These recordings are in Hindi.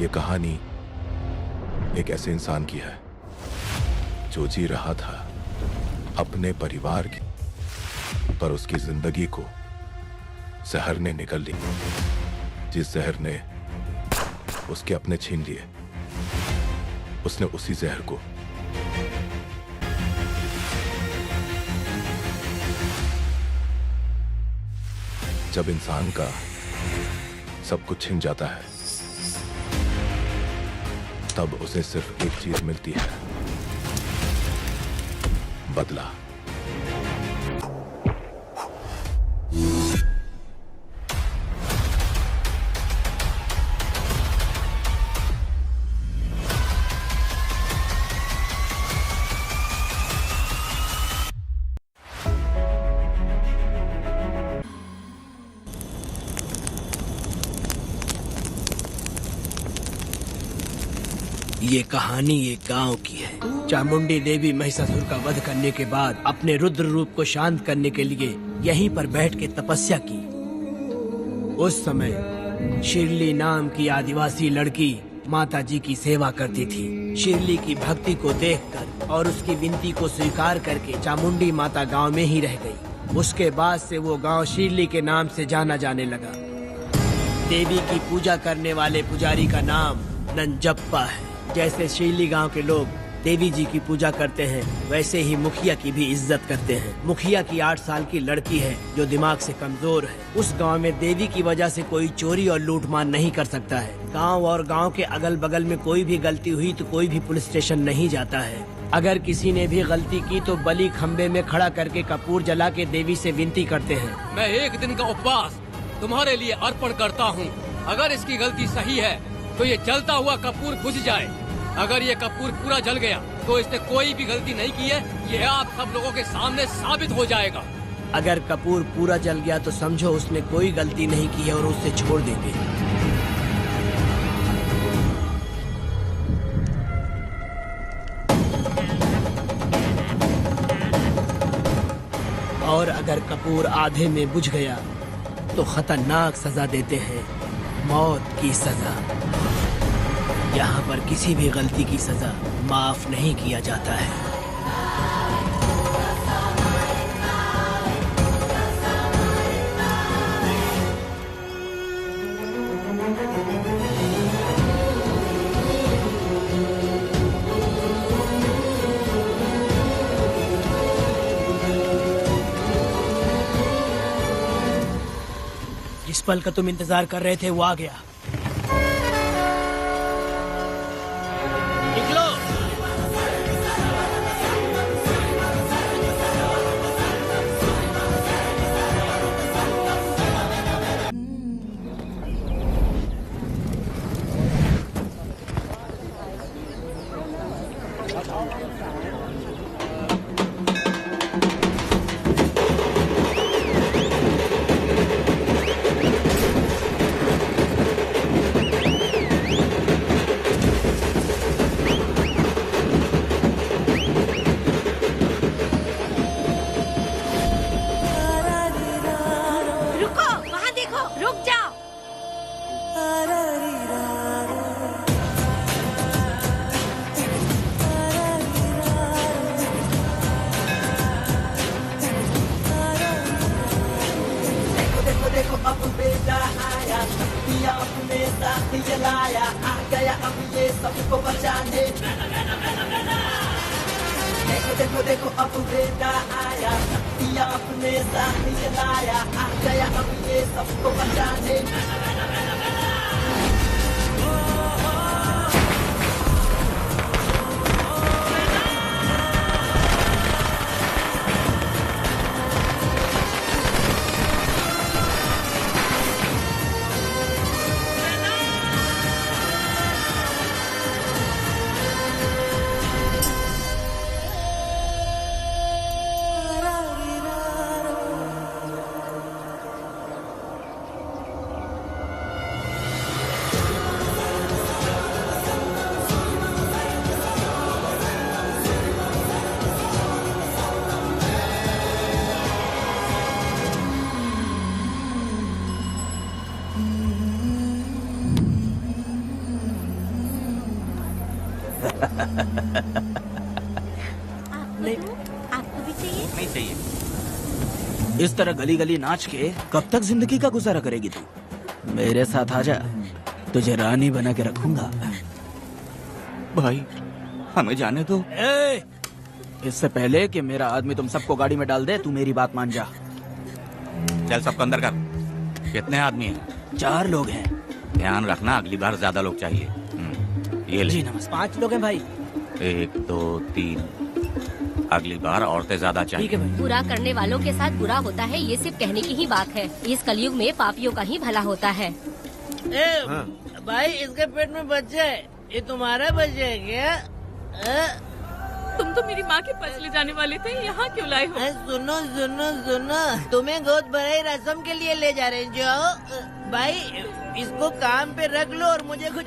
ये कहानी एक ऐसे इंसान की है जो जी रहा था अपने परिवार की, पर उसकी जिंदगी को जहर ने निगल ली। जिस जहर ने उसके अपने छीन लिए, उसने उसी जहर को जब इंसान का सब कुछ छिन जाता है, तब उसे सिर्फ एक चीज मिलती है, बदला। ये कहानी एक गांव की है। चामुंडी देवी महिषासुर का वध करने के बाद अपने रुद्र रूप को शांत करने के लिए यहीं पर बैठ के तपस्या की। उस समय शिरली नाम की आदिवासी लड़की माता जी की सेवा करती थी। शिरली की भक्ति को देखकर और उसकी विनती को स्वीकार करके चामुंडी माता गांव में ही रह गई। उसके बाद से वो गांव शिरली के नाम से जाना जाने लगा। देवी की पूजा करने वाले पुजारी का नाम नंजप्पा है। जैसे शिरली गांव के लोग देवी जी की पूजा करते हैं, वैसे ही मुखिया की भी इज्जत करते हैं। मुखिया की 8 साल की लड़की है जो दिमाग से कमजोर है। उस गांव में देवी की वजह से कोई चोरी और लूटमार नहीं कर सकता है। गांव और गांव के अगल बगल में कोई भी गलती हुई तो कोई भी पुलिस स्टेशन नहीं जाता है। अगर किसी ने भी गलती की तो बलि खम्बे में खड़ा करके कपूर जला के देवी से विनती करते हैं। मैं 1 दिन का उपवास तुम्हारे लिए अर्पण करता हूँ। अगर इसकी गलती सही है तो ये जलता हुआ कपूर बुझ जाए। अगर ये कपूर पूरा जल गया तो इसने कोई भी गलती नहीं की है, ये आप सब लोगों के सामने साबित हो जाएगा। अगर कपूर पूरा जल गया तो समझो उसने कोई गलती नहीं की है और उसे छोड़ देंगे। और अगर कपूर आधे में बुझ गया तो खतरनाक सजा देते हैं, मौत की सजा। यहाँ पर किसी भी गलती की सजा माफ नहीं किया जाता है। जिस पल का तुम इंतजार कर रहे थे वो आ गया। जलाया आ गया अब ये सबको बचाने। देखो देखो देखो अब बेटा आया, शक्तियाँ अपने साथ जलाया आ गया अब ये सबको बचाने। आपको भी चाहिए? नहीं चाहिए। इस तरह गली गली नाच के कब तक जिंदगी का गुजारा करेगी तू? मेरे साथ आजा, तुझे रानी बना के रखूंगा। भाई हमें जाने दो। इससे पहले कि मेरा आदमी तुम सबको गाड़ी में डाल दे, तू मेरी बात मान जा। चल सबको अंदर कर। कितने आदमी हैं? 4 लोग हैं। ध्यान रखना, अगली बार ज्यादा लोग चाहिए। ये ले। जी नमस्ते। 5 लोग हैं भाई। 1 2 3। अगली बार औरतें ज्यादा चाहिए। बुरा करने वालों के साथ बुरा होता है, ये सिर्फ कहने की ही बात है। इस कलयुग में पापियों का ही भला होता है। भाई इसके पेट में बच्चे है, ये तुम्हारा बच्चे है क्या? तुम तो मेरी माँ के पास ले जाने वाले थे, यहाँ क्यों लाए हो? सुनो सुनो सुनो, तुम्हें गोद भराई रस्म के लिए ले जा रहे हैं। जाओ भाई, इसको काम पे रख लो और मुझे कुछ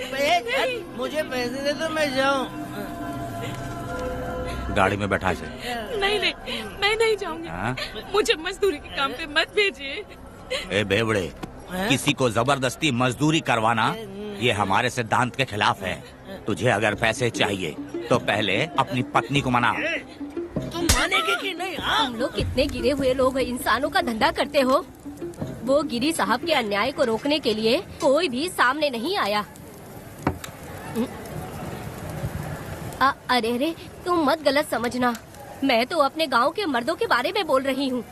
मुझे पैसे दे दो, मैं जाऊँ। गाड़ी में बैठा से। नहीं नहीं, मैं नहीं जाऊंगी। हाँ? मुझे मजदूरी के काम पे मत भेजिए। ए बेवड़े, किसी को जबरदस्ती मजदूरी करवाना ये हमारे सिद्धांत के खिलाफ है। तुझे अगर पैसे चाहिए तो पहले अपनी पत्नी को मना। तुम मानेगे कि नहीं? हम लोग कितने गिरे हुए लोग इंसानों का धंधा करते हो। वो गिरी साहब के अन्याय को रोकने के लिए कोई भी सामने नहीं आया। अरे अरे, तुम मत गलत समझना, मैं तो अपने गांव के मर्दों के बारे में बोल रही हूँ।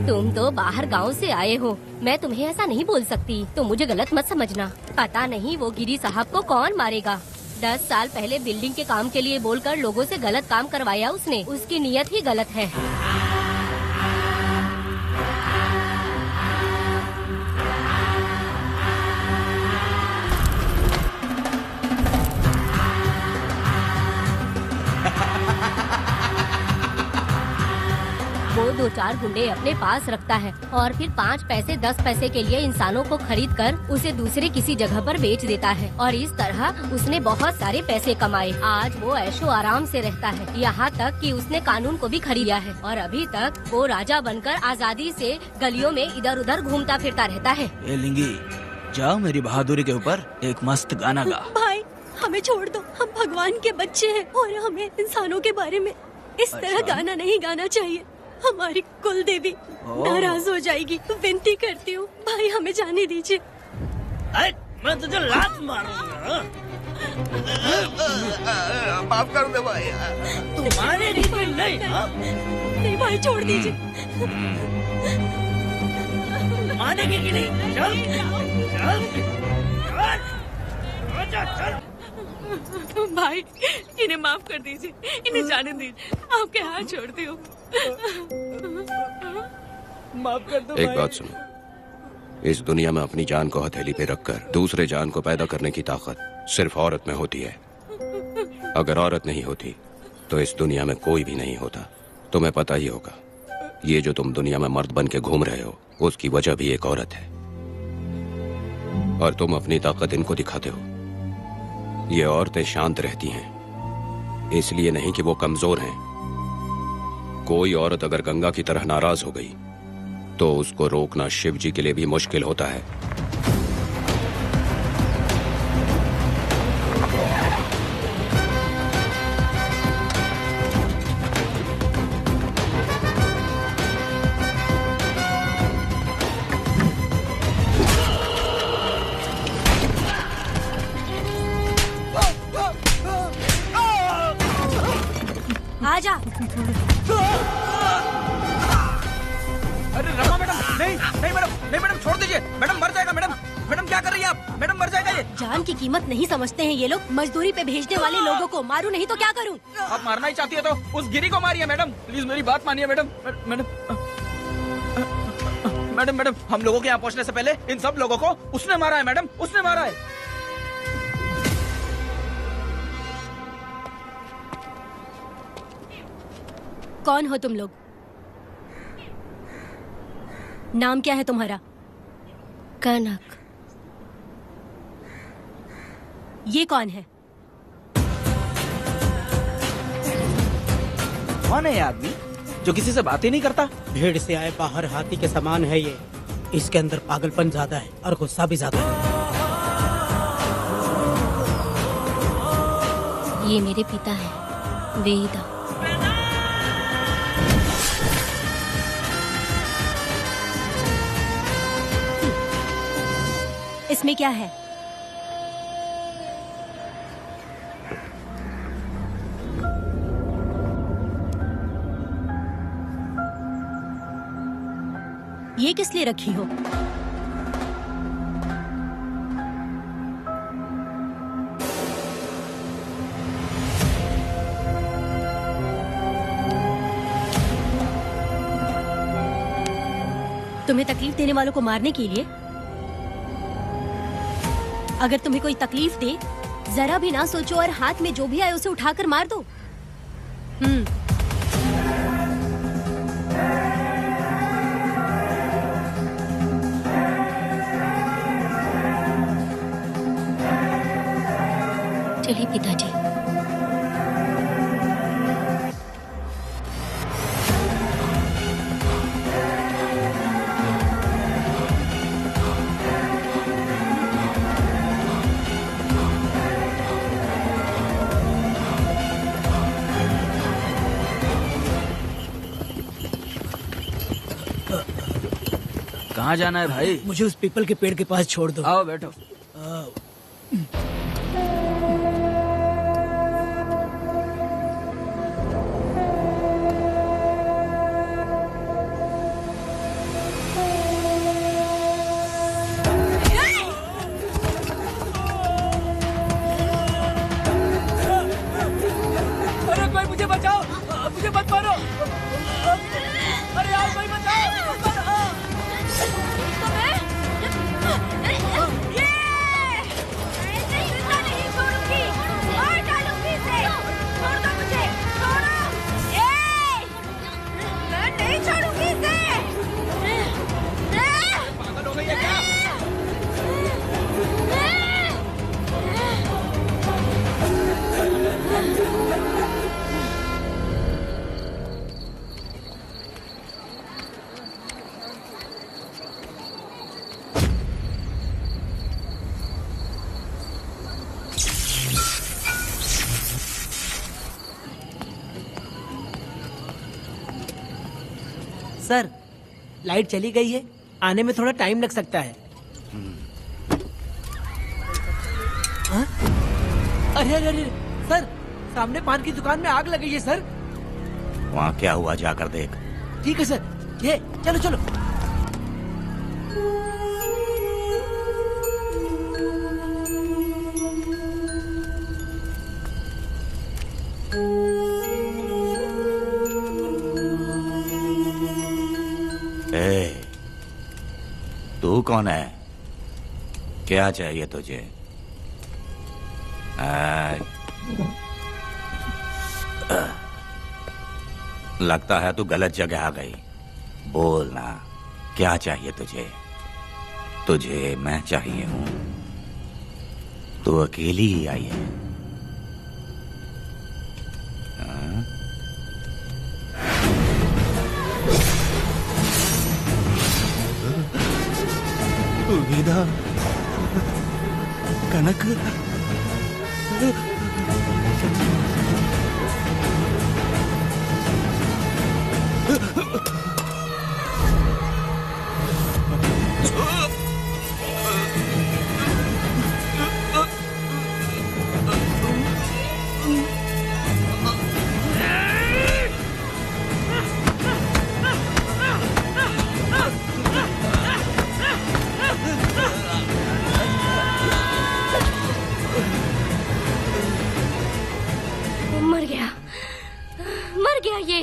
तुम तो बाहर गांव से आए हो, मैं तुम्हें ऐसा नहीं बोल सकती, तो मुझे गलत मत समझना। पता नहीं वो गिरी साहब को कौन मारेगा। 10 साल पहले बिल्डिंग के काम के लिए बोलकर लोगों से गलत काम करवाया उसने। उसकी नीयत ही गलत है। वो 2-4 गुंडे अपने पास रखता है और फिर 5 पैसे 10 पैसे के लिए इंसानों को खरीद कर उसे दूसरे किसी जगह पर बेच देता है। और इस तरह उसने बहुत सारे पैसे कमाए। आज वो ऐशो आराम से रहता है, यहाँ तक कि उसने कानून को भी खरीदा है। और अभी तक वो राजा बनकर आजादी से गलियों में इधर उधर घूमता फिरता रहता है। ए लिंगी, जाओ मेरी बहादुरी के ऊपर एक मस्त गाना गा। भाई हमें छोड़ दो, हम भगवान के बच्चे हैं और हमें इंसानों के बारे में इस तरह गाना नहीं गाना चाहिए। हमारी कुल देवी नाराज हो जाएगी। विनती करती हूँ भाई, हमें जाने दीजिए। मैं तुझे लात मारूंगा। माफ कर दे भाई। तुम मारेगी कि नहीं? नहीं भाई, छोड़ दीजिए। मानेगी कि नहीं? चल चल चल चल। भाई इन्हें माफ कर दीजिए, इन्हें जाने दीजिए, आपके हाथ छोड़ती हूँ। माफ कर दो। एक बात सुनो, इस दुनिया में अपनी जान को हथेली पे रखकर दूसरे जान को पैदा करने की ताकत सिर्फ औरत में होती है। अगर औरत नहीं होती तो इस दुनिया में कोई भी नहीं होता। तुम्हें पता ही होगा, ये जो तुम दुनिया में मर्द बन के घूम रहे हो उसकी वजह भी एक औरत है। और तुम अपनी ताकत इनको दिखाते हो। ये औरतें शांत रहती हैं, इसलिए नहीं कि वो कमजोर हैं। कोई औरत अगर गंगा की तरह नाराज हो गई तो उसको रोकना शिव जी के लिए भी मुश्किल होता है। आजा। अरे रमा मैडम, नहीं नहीं मैडम, नहीं मैडम, छोड़ दीजिए मैडम, मर जाएगा मैडम। मैडम क्या कर रही है आप? मैडम मर जाएगा ये। जान की कीमत नहीं समझते हैं ये लोग। मजदूरी पे भेजने वाले लोगों को मारूं नहीं तो क्या करूं? आप मारना ही चाहती है तो उस गिरी को मारिए मैडम, प्लीज मेरी बात मानिए मैडम। मैडम मैडम मैडम, हम लोगों के यहाँ पहुँचने से पहले इन सब लोगों को उसने मारा है मैडम, उसने मारा है। कौन हो तुम लोग? नाम क्या है तुम्हारा? कनक। ये कौन है? कौन है ये आदमी जो किसी से बात ही नहीं करता? भीड़ से आए बाहर हाथी के समान है ये। इसके अंदर पागलपन ज्यादा है और गुस्सा भी ज्यादा है। ये मेरे पिता हैं, वेदा। इसमें क्या है? ये किस लिए रखी हो? तुम्हें तकलीफ देने वालों को मारने के लिए? अगर तुम्हें कोई तकलीफ दे, जरा भी ना सोचो और हाथ में जो भी आए उसे उठाकर मार दो। चलिए पिताजी। कहाँ जाना है भाई? मुझे उस पीपल के पेड़ के पास छोड़ दो। आओ बैठो। अरे कोई मुझे बचाओ, मुझे मत मारो। अरे यार कोई बचाओ। सर, लाइट चली गई है, आने में थोड़ा टाइम लग सकता है। हाँ? अरे अरे अरे सर, सामने पान की दुकान में आग लगी है सर। वहाँ क्या हुआ जाकर देख। ठीक है सर, ये चलो चलो। तू कौन है? क्या चाहिए तुझे? लगता है तू गलत जगह आ गई। बोल ना, क्या चाहिए तुझे? तुझे मैं चाहिए हूं। तू अकेली ही आई है। वेदा, कनक, मर गया ये।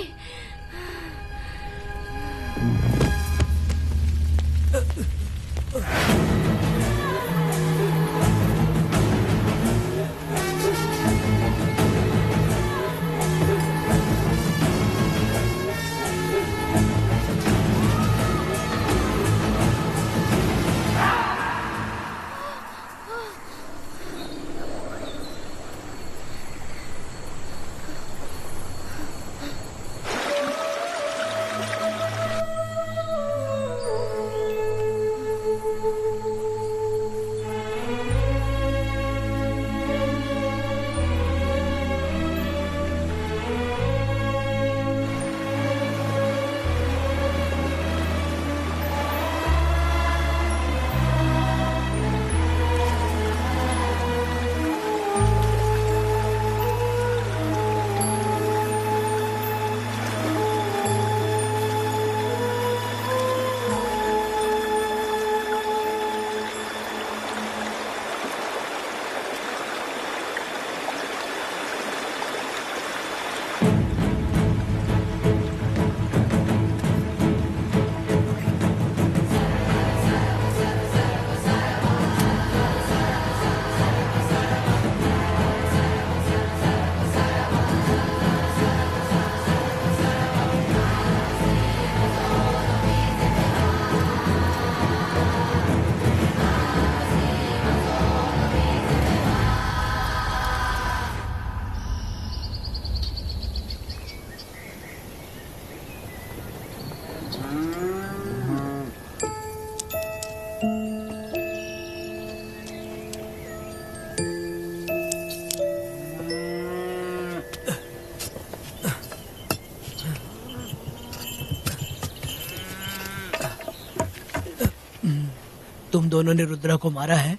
दोनों ने रुद्रा को मारा है,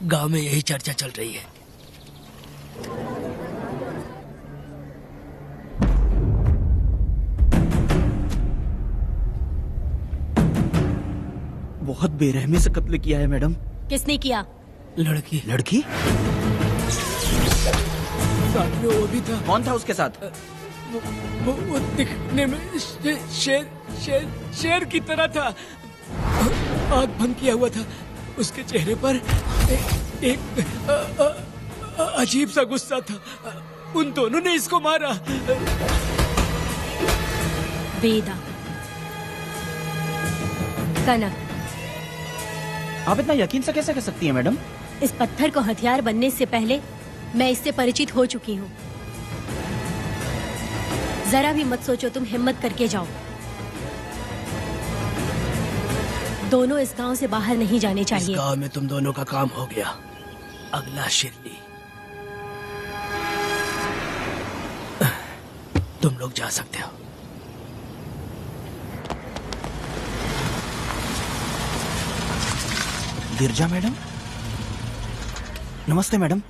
गांव में यही चर्चा चल रही है। बहुत बेरहमी से कत्ल किया है मैडम। किसने किया? लड़की। लड़की? साथ में वो भी था। कौन था उसके साथ? वो दिखने में शेर की तरह था। आग बंद किया हुआ था। उसके चेहरे पर एक अजीब सा गुस्सा था। उन दोनों ने इसको मारा। वेदा, कनक, आप इतना यकीन से कैसे कह सकती हैं मैडम? इस पत्थर को हथियार बनने से पहले मैं इससे परिचित हो चुकी हूँ। जरा भी मत सोचो, तुम हिम्मत करके जाओ। दोनों इस गांव से बाहर नहीं जाने चाहिए। इस गांव में तुम दोनों का काम हो गया। अगला शिरली। तुम लोग जा सकते हो। गिरजा मैडम, नमस्ते मैडम।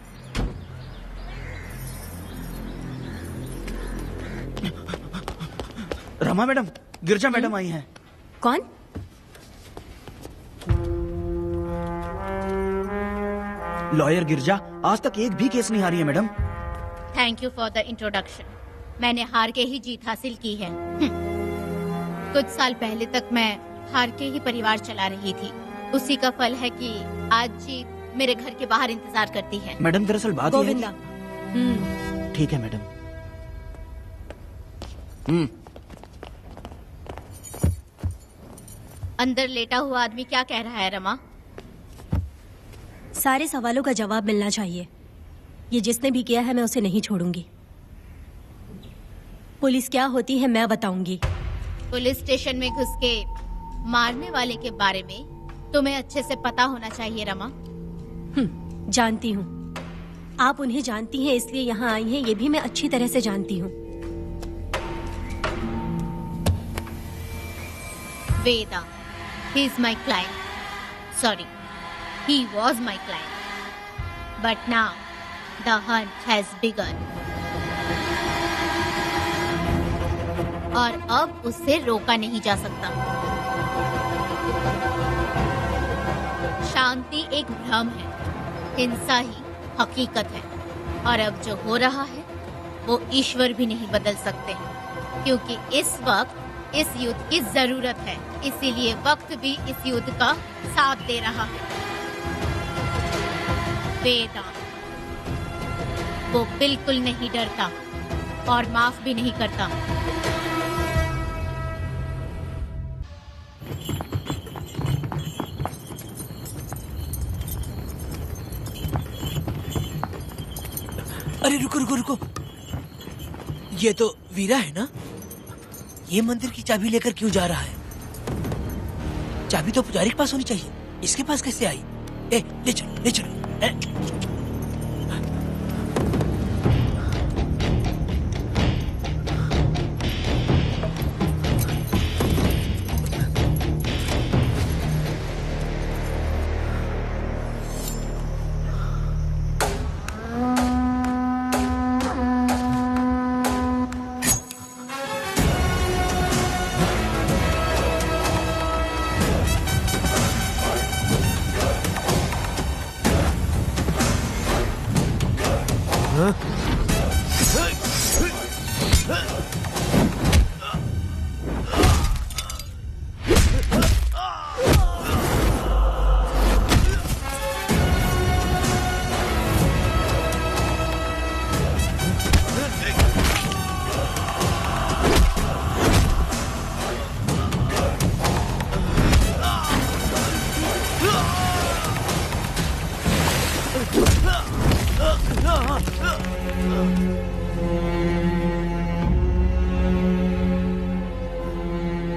रमा मैडम, गिरजा मैडम आई हैं। कौन? लॉयर गिरजा आज तक एक भी केस नहीं हारी है madam. Thank you for the introduction. मैंने हार के ही जीत हासिल की है। कुछ साल पहले तक मैं हार के ही परिवार चला रही थी। उसी का फल है कि आज जीत मेरे घर के बाहर इंतजार करती है। मैडम दरअसल बात ये है गोविंदा। कि... ठीक है मैडम। अंदर लेटा हुआ आदमी क्या कह रहा है रमा? सारे सवालों का जवाब मिलना चाहिए। ये जिसने भी किया है मैं उसे नहीं छोड़ूंगी। पुलिस क्या होती है मैं बताऊंगी। पुलिस स्टेशन में घुस के मारने वाले के बारे में तुम्हें अच्छे से पता होना चाहिए रमा। जानती हूँ। आप उन्हें जानती हैं इसलिए यहाँ आई हैं, ये भी मैं अच्छी तरह से जानती हूँ। वेदा, he is my client. Sorry, he was my client. But now the hunt has begun. और अब उससे रोका नहीं जा सकता। शांति एक भ्रम है, हिंसा ही हकीकत है। और अब जो हो रहा है वो ईश्वर भी नहीं बदल सकते, क्योंकि इस वक्त इस युद्ध की जरूरत है। इसीलिए वक्त भी इस युद्ध का साथ दे रहा है। वेदा, वो बिल्कुल नहीं डरता और माफ भी नहीं करता। अरे रुको रुको रुको, ये तो वीरा है ना? ये मंदिर की चाबी लेकर क्यों जा रहा है? चाबी तो पुजारी के पास होनी चाहिए, इसके पास कैसे आई? ले चलो ले चलो।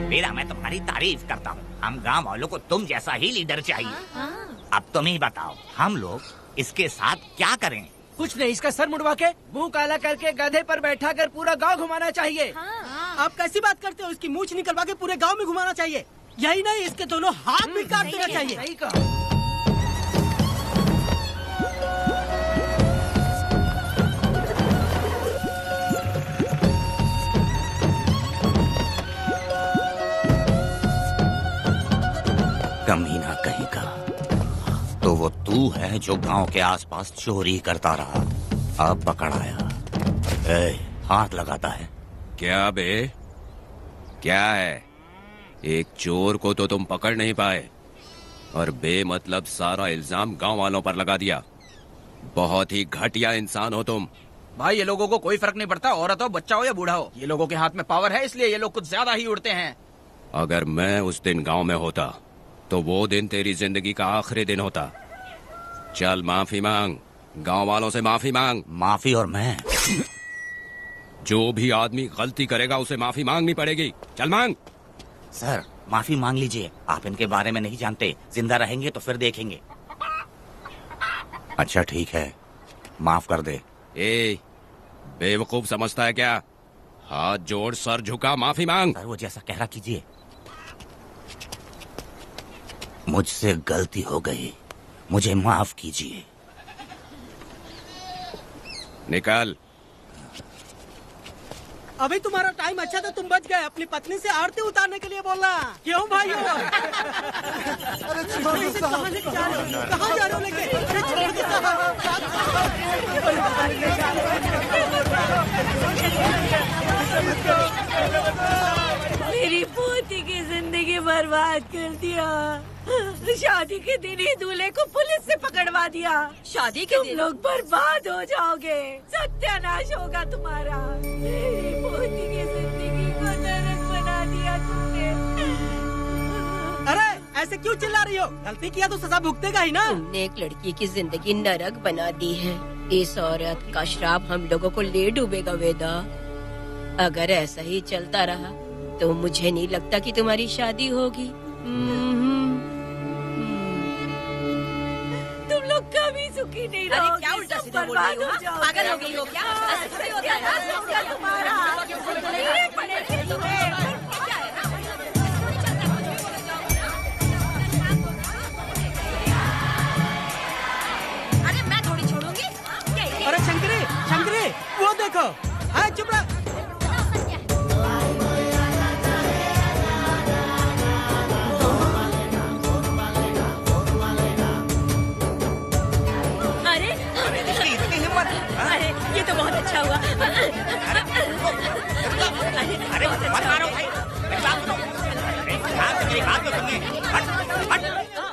वीरा, मैं तुम्हारी तारीफ करता हूँ। हम गांव वालों को तुम जैसा ही लीडर चाहिए। अब तुम ही बताओ, हम लोग इसके साथ क्या करें? कुछ नहीं, इसका सर मुड़वा के मुंह काला करके गधे पर बैठा कर पूरा गांव घुमाना चाहिए। आप कैसी बात करते हो? इसकी मूछ निकलवा के पूरे गांव में घुमाना चाहिए। यही नहीं, इसके दोनों हाथ भी काट देना चाहिए। सही कहा। कमीना कहीं का। तो वो तू है जो गांव के आसपास चोरी करता रहा, अब पकड़ आया। हाथ लगाता है। क्या बे, क्या है? एक चोर को तो तुम पकड़ नहीं पाए और बेमतलब सारा इल्जाम गांव वालों पर लगा दिया। बहुत ही घटिया इंसान हो तुम। भाई ये लोगों को कोई फर्क नहीं पड़ता, औरत हो, बच्चा हो या बूढ़ा हो। ये लोगों के हाथ में पावर है, इसलिए ये लोग कुछ ज्यादा ही उड़ते हैं। अगर मैं उस दिन गांव में होता तो वो दिन तेरी जिंदगी का आखिरी दिन होता। चल माफी मांग, गांव वालों से माफी मांग। माफी? और मैं? जो भी आदमी गलती करेगा उसे माफी मांगनी पड़ेगी। चल मांग। सर माफी मांग लीजिए, आप इनके बारे में नहीं जानते। जिंदा रहेंगे तो फिर देखेंगे। अच्छा ठीक है, माफ कर दे। ए, बेवकूफ समझता है क्या? हाथ जोड़, सर झुका, माफी मांग। सर वो जैसा कह रहा कीजिए। मुझसे गलती हो गई, मुझे माफ कीजिए। निकल। अभी तुम्हारा टाइम अच्छा था, तुम बच गए। अपनी पत्नी से आरती उतारने के लिए बोलना। क्यों भाइयों? अरे कहाँ लेके जा रहे हो? कहाँ जा रहे हो लेके? अरे छोड़ के मेरी पोती की जिंदगी बर्बाद कर दिया। शादी के दिन ही दूल्हे को पुलिस से पकड़वा दिया। शादी के दिन तुम लोग बर्बाद हो जाओगे, सत्यानाश होगा तुम्हारा। मेरी पोती की जिंदगी को नरक बना दिया तुमने। अरे ऐसे क्यों चिल्ला रही हो? गलती किया तो सजा भुगतेगा ही ना। तुमने एक लड़की की जिंदगी नरक बना दी है। इस औरत का श्राप हम लोगों को ले डूबेगा वेदा। अगर ऐसा ही चलता रहा तो मुझे नहीं लगता कि तुम्हारी शादी होगी। तुम लोग कभी सुखी नहीं रहोगे। अरे क्या उल्टा सीधा बोल रही हो? पागल हो गई हो क्या? ऐसा थोड़ी होता है। तुम्हारा अरे मैं थोड़ी छोड़ूंगी। अरे शंकरी, शंकरी, वो देखो। हाँ चुप रह। अरे ये तो बहुत अच्छा हुआ। अरे मत मारो भाई,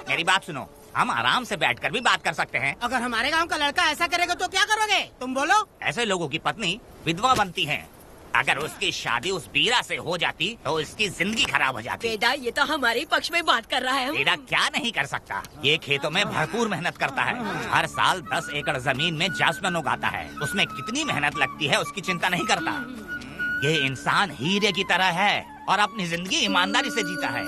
मेरी बात सुनो। हम आराम से बैठकर भी बात कर सकते हैं। अगर हमारे गांव का लड़का ऐसा करेगा तो क्या करोगे? तुम बोलो। ऐसे लोगों की पत्नी विधवा बनती है। अगर उसकी शादी उस बीरा से हो जाती तो इसकी जिंदगी खराब हो जाती। वेदा ये तो हमारे पक्ष में बात कर रहा है। वेदा क्या नहीं कर सकता? ये खेतों में भरपूर मेहनत करता है। हर साल 10 एकड़ जमीन में जासमन उगाता है। उसमें कितनी मेहनत लगती है उसकी चिंता नहीं करता। ये इंसान हीरे की तरह है और अपनी जिंदगी ईमानदारी से जीता है।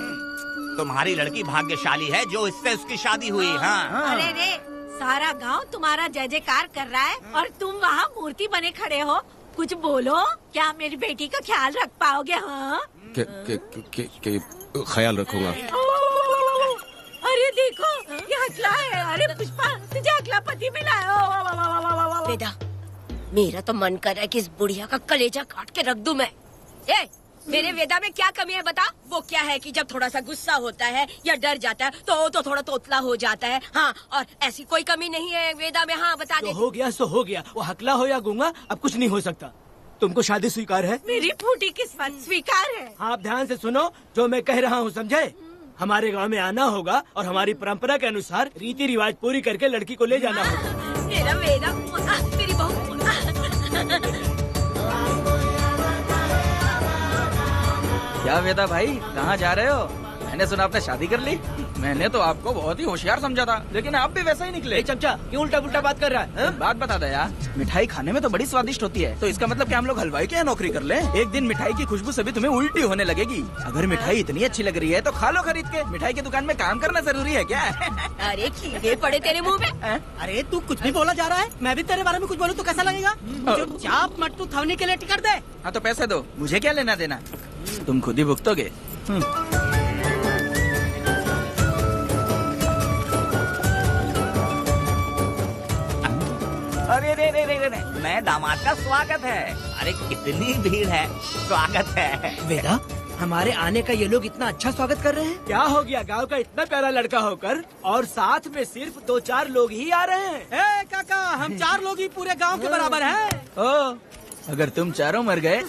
तुम्हारी लड़की भाग्यशाली है जो इससे उसकी शादी हुई। हाँ। अरे रे, सारा गांव तुम्हारा जय जयकार कर रहा है और तुम वहाँ मूर्ति बने खड़े हो। कुछ बोलो, क्या मेरी बेटी का ख्याल रख पाओगे? हाँ ख्याल रखूंगा। अरे देखो ये हकला है। अरे पुष्पा, तुझे हकला पति मिला है। वेदा मेरा तो मन कर रहा है कि इस बुढ़िया का कलेजा काट के रख दूं मैं। मेरे वेदा में क्या कमी है बता? वो क्या है कि जब थोड़ा सा गुस्सा होता है या डर जाता है तो थोड़ा तोतला हो जाता है। हाँ, और ऐसी कोई कमी नहीं है वेदा में। हाँ बता दे। हो गया सो हो गया। वो हकला हो या गूंगा अब कुछ नहीं हो सकता। तुमको शादी स्वीकार है? मेरी फूटी किस्मत स्वीकार है। हाँ, आप ध्यान से सुनो जो मैं कह रहा हूँ, समझे? हमारे गांव में आना होगा और हमारी परंपरा के अनुसार रीति रिवाज पूरी करके लड़की को ले जाना होगा। मेरा वेदा, मेरी बहू। क्या वेदा भाई, कहाँ जा रहे हो? मैंने सुना आपने शादी कर ली। मैंने तो आपको बहुत ही होशियार समझा था, लेकिन आप भी वैसा ही निकले। चमचा क्यों उल्टा पुल्टा बात कर रहा है? बात बता दे यार, मिठाई खाने में तो बड़ी स्वादिष्ट होती है, तो इसका मतलब क्या हम लोग हलवाई के यहाँ नौकरी कर लें? एक दिन मिठाई की खुशबू से भी तुम्हें उल्टी होने लगेगी। अगर मिठाई इतनी अच्छी लग रही है तो खा लो खरीद के। मिठाई की दुकान में काम करना जरूरी है क्या? अरे कीड़े पड़े तेरे मुँह में। अरे तू कुछ भी बोला जा रहा है। मैं भी तेरे बारे में कुछ बोलूँ तो कैसा लगेगा? चुपचाप मट्टू थवने के लिए टिकट दे। हाँ तो पैसे दो, मुझे क्या लेना देना, तुम खुद ही भुगतोगे। अरे रे रे रे रे नए दामाद का स्वागत है। अरे कितनी भीड़ है, स्वागत है। वेदा, हमारे आने का ये लोग इतना अच्छा स्वागत कर रहे हैं। क्या हो गया गांव का इतना प्यारा लड़का होकर और साथ में सिर्फ 2-4 लोग ही आ रहे हैं। ए काका, हम 4 लोग ही पूरे गांव के बराबर हैं। ओ, अगर तुम चारों मर गए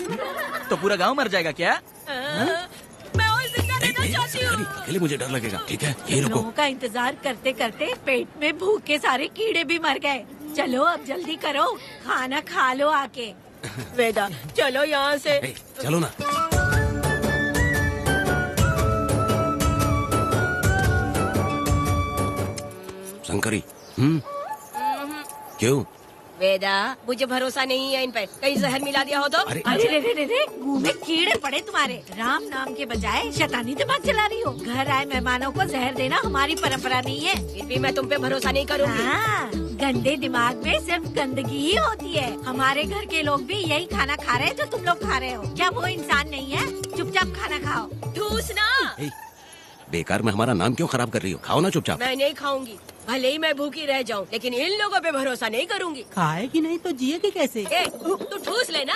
तो पूरा गांव मर जाएगा क्या? मैं और जिंदा रहना चाहती हूँ। अकेले मुझे डर लगेगा। ठीक है, यही रुको। लोगों का इंतजार करते करते पेट में भूख के सारे कीड़े भी मर गए। चलो अब जल्दी करो, खाना खा लो आके। वेदा, चलो यहाँ से। चलो ना। शंकरी, क्यों? वेदा, मुझे भरोसा नहीं है इन पे, कहीं जहर मिला दिया हो तो? अरे अरे रे रे रे, मुंह में कीड़े पड़े तुम्हारे। राम नाम के बजाय शैतानी दिमाग चला रही हो। घर आए मेहमानों को जहर देना हमारी परंपरा नहीं है। फिर भी मैं तुम पे भरोसा नहीं करूँगी। हाँ, गंदे दिमाग में सिर्फ गंदगी ही होती है। हमारे घर के लोग भी यही खाना खा रहे हैं जो तुम लोग खा रहे हो। क्या वो इंसान नहीं है? चुपचाप खाना खाओ। ठूसना। बेकार में हमारा नाम क्यों खराब कर रही हो? खाओ ना चुपचाप। मैं नहीं खाऊंगी, भले ही मैं भूखी रह जाऊं, लेकिन इन लोगों पे भरोसा नहीं करूंगी। खाएगी नहीं तो जिएगी कैसे? ए, तू ठूस लेना।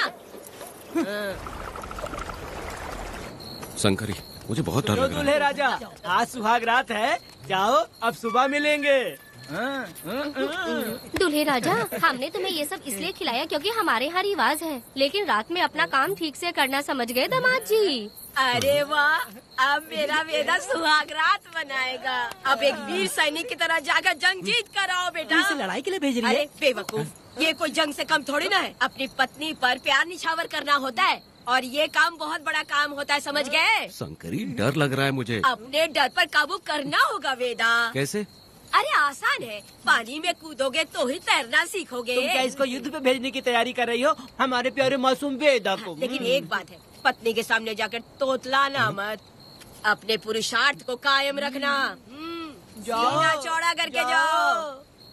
शंकरी, मुझे बहुत डर लग रहा दूल्हे है। राजा, आज सुहाग रात है, जाओ अब सुबह मिलेंगे। दूल्हे राजा, हमने तुम्हें ये सब इसलिए खिलाया क्योंकि हमारे यहाँ रिवाज है, लेकिन रात में अपना काम ठीक से करना समझ गए दामाद जी। अरे वाह, अब मेरा वेदा सुहाग रात मनाएगा। अब एक वीर सैनिक की तरह जाकर जंग जीत कर आओ बेटा। इसे लड़ाई के लिए भेज रही है? अरे बेवकूफ, ये कोई जंग से कम थोड़ी ना है। अपनी पत्नी पर प्यार निछावर करना होता है और ये काम बहुत बड़ा काम होता है, समझ गए? शंकरी, डर लग रहा है मुझे। अपने डर पर काबू करना होगा वेदा। कैसे? अरे आसान है, पानी में कूदोगे तो ही तैरना सीखोगे। तुम क्या इसको युद्ध पे भेजने की तैयारी कर रही हो? हमारे प्यारे मासूम वेदा को। लेकिन एक बात है, पत्नी के सामने जाकर तोतलाना मत। अपने पुरुषार्थ को कायम रखना। सीना चौड़ा करके जाओ।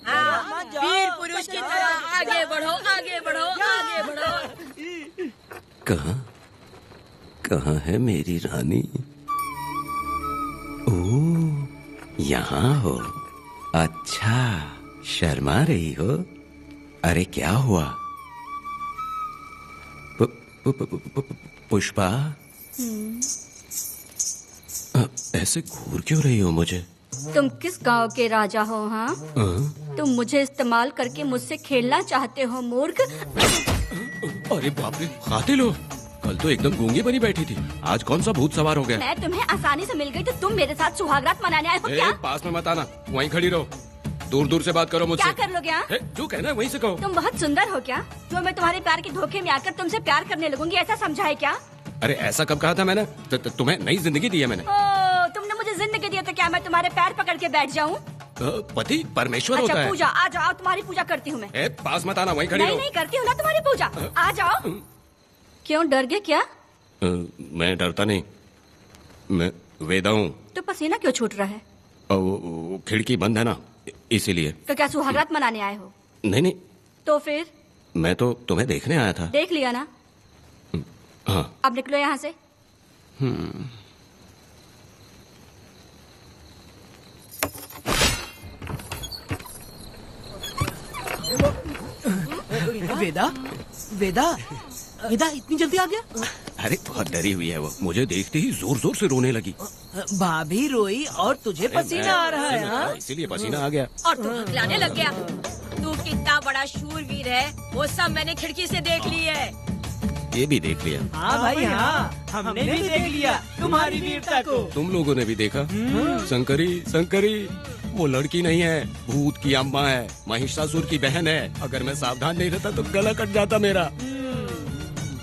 हाँ, वीर पुरुष की तरह आगे बढ़ो, आगे बढ़ो, आगे बढ़ो। कहाँ है मेरी रानी? ओ, यहाँ हो। अच्छा, शर्मा रही हो? अरे क्या हुआ? पुष्पा, ऐसे घूर क्यों रही हो मुझे? तुम किस गांव के राजा हो? हाँ, तुम मुझे इस्तेमाल करके मुझसे खेलना चाहते हो मूर्ख? अरे बाप रे, कातिल हो। कल तो एकदम गूंगी बनी बैठी थी, आज कौन सा भूत सवार हो गया? मैं तुम्हें आसानी से मिल गई तो तुम मेरे साथ सुहागरात मनाने आए हो क्या? पास में मत आना, वहीं खड़ी रहो। दूर दूर से बात करो मुझसे। क्या कर लोगे? हाँ? जो कहना है वहीं से कहो। तुम बहुत सुंदर हो क्या, जो मैं तुम्हारे प्यार के धोखे में आकर तुमसे प्यार करने लगूंगी, ऐसा समझा है क्या? अरे ऐसा कब कहा था मैंने? तुम्हें नई जिंदगी दी है मैंने। ओ, तुमने मुझे जिंदगी दी है तो क्या मैं तुम्हारे पैर पकड़ के बैठ जाऊँ? पति परमेश्वर अच्छा, होता है। पूजा, आ जाओ, तुम्हारी पूजा करती हूँ मैं। पास मत आना, वहीं खड़ी रहो। नहीं करती हूँ ना तुम्हारी पूजा, आ जाओ। क्यों डर गए क्या? मैं डरता नहीं, मैं वेदा हूँ। तो पसीना क्यों छूट रहा है? वो खिड़की बंद है ना, इसीलिए। तो क्या सुहागरात मनाने आए हो? नहीं, तो फिर? मैं तो तुम्हें देखने आया था। देख लिया ना? हाँ। अब निकलो यहाँ से। वेदा, वेदा, वेदा इतनी जल्दी आ गया? अरे बहुत डरी हुई है वो, मुझे देखते ही जोर जोर से रोने लगी। भाभी रोई और तुझे पसीना आ रहा है? हाँ? इसीलिए पसीना आ गया। और तू हकलाने लग गया। तू कितना बड़ा शूरवीर है, वो सब मैंने खिड़की से देख ली है। ये भी देख लिया? हाँ भाई हाँ, हमने भी देख लिया तुम्हारी वीरता को। तुम लोगों ने भी देखा? शंकरी, शंकरी, वो लड़की नहीं है, भूत की अम्मा है, महिषासुर की बहन है। अगर मैं सावधान नहीं रहता तो गला कट जाता मेरा।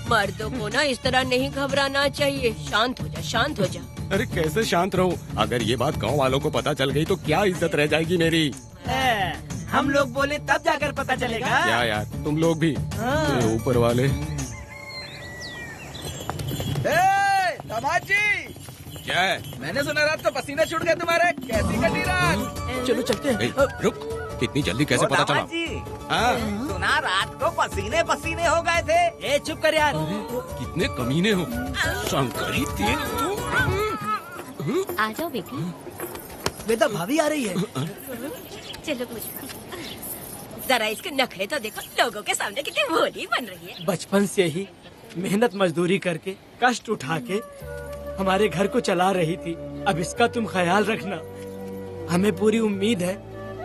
मर्दों को ना इस तरह नहीं घबराना चाहिए। शांत हो जा, शांत हो जा। अरे कैसे शांत रहूं? अगर ये बात गांव वालों को पता चल गई तो क्या इज्जत रह जाएगी मेरी? हम लोग बोले तब जाकर पता चलेगा। क्या यार, तुम लोग भी ऊपर वाले। दामाद जी, क्या है? मैंने सुना रात को पसीने छूट गए तुम्हारे, कैसी कटी रात? चलो चलते हैं। रुक, इतनी जल्दी कैसे पता चला? हाँ? सुना रात को पसीने पसीने हो गए थे। ए चुप कर यार। कितने कमीने हो शंकरी, तेज तू। आ जाओ बेटी। वेदा, भाभी आ रही है। चलो पुष्पा। जरा इसके नखरे तो देखो, लोगों के सामने कितनी भोली बन रही है। बचपन से ही मेहनत मजदूरी करके कष्ट उठा के हमारे घर को चला रही थी। अब इसका तुम ख्याल रखना। हमें पूरी उम्मीद है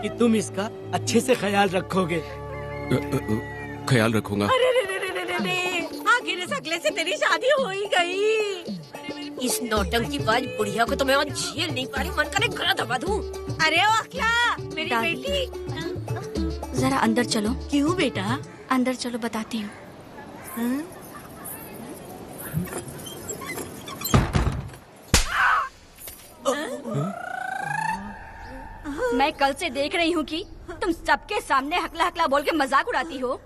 कि तुम इसका अच्छे से ख्याल रखोगे। ख्याल रखूंगा। अरे रे रे रे रे रे, आखिर इस अगले से तेरी शादी हो ही गई। इस नौटंकीबाज बुढ़िया को तो मैं और झेल नहीं पा रही, मन करे गला दबा दूं। अरे ओ अखिला, मेरी बेटी, जरा अंदर चलो। क्यों बेटा? अंदर चलो, बताती हूँ। मैं कल से देख रही हूँ कि तुम सबके सामने हकला हकला बोल के मजाक उड़ाती हो।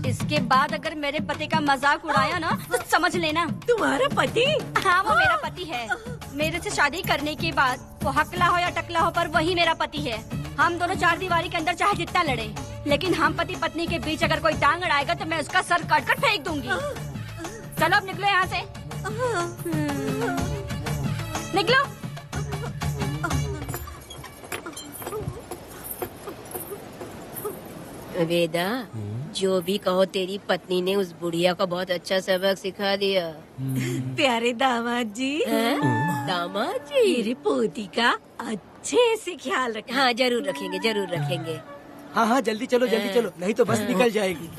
इसके बाद अगर मेरे पति का मजाक उड़ाया ना तो समझ लेना। तुम्हारा पति? हाँ, वो मेरा पति है। मेरे से शादी करने के बाद वो हकला हो या टकला हो, पर वही मेरा पति है। हम दोनों चार दीवारी के अंदर चाहे जितना लड़े, लेकिन हम पति पत्नी के बीच अगर कोई टांग अड़ाएगा तो मैं उसका सर काट कर फेंक दूंगी। चलो अब निकलो यहाँ से, निकलो। वेदा, जो भी कहो, तेरी पत्नी ने उस बुढ़िया को बहुत अच्छा सबक सिखा दिया। प्यारे दामाद जी, दामाद जी, मेरी पोती का अच्छे से ख्याल रखें। हाँ, जरूर रखेंगे, जरूर रखेंगे। हाँ हाँ, जल्दी चलो, जल्दी चलो, नहीं तो बस निकल जाएगी।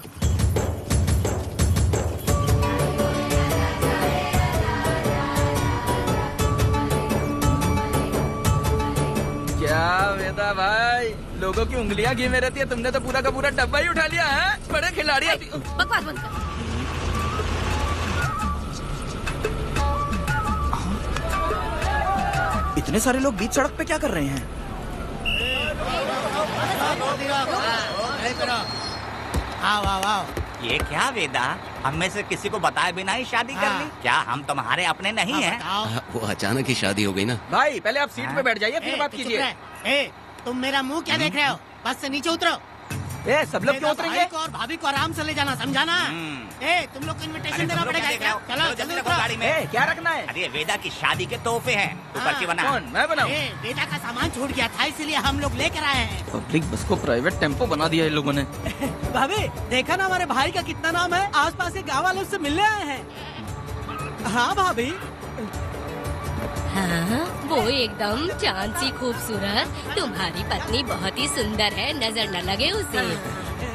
क्या वेदा भाई, लोगों की उंगलियां घी में रहती है, तुमने तो पूरा का पूरा डब्बा ही उठा लिया है। बड़े खिलाड़ी। बकवास बंद कर। इतने सारे लोग बीच सड़क पे क्या कर रहे हैं? ये क्या वेदा, हम में से किसी को बताए बिना ही शादी कर ली? क्या हम तुम्हारे अपने नहीं हैं? वो अचानक ही शादी हो गई ना। भाई पहले आप सीट पे बैठ जाइए, फिर बात कीजिए। तुम मेरा मुंह क्या देख रहे हो? बस से नीचे उतरो। सब लोग क्यों उतरेंगे? भाई को और भाभी को आराम से ले जाना, समझाना? तुम लोग को इनविटेशन देना पड़ेगा क्या? चलो जल्दी उतरो। गाड़ी में क्या रखना है? अरे वेदा की शादी के तोहफे हैं, तू पर्ची बना। कौन? मैं बनाऊं? बेटा का सामान छूट गया था, इसलिए हम लोग लेकर आए हैं। पब्लिक बस को प्राइवेट टेम्पो बना दिया इन लोगों ने। भाभी, देखा ना हमारे भाई का कितना नाम है? आसपास के गाँव वाले उससे मिलने आए हैं। हाँ भाभी। हाँ, वो एकदम चांद सी खूबसूरत। तुम्हारी पत्नी बहुत ही सुंदर है, नजर न लगे उसे।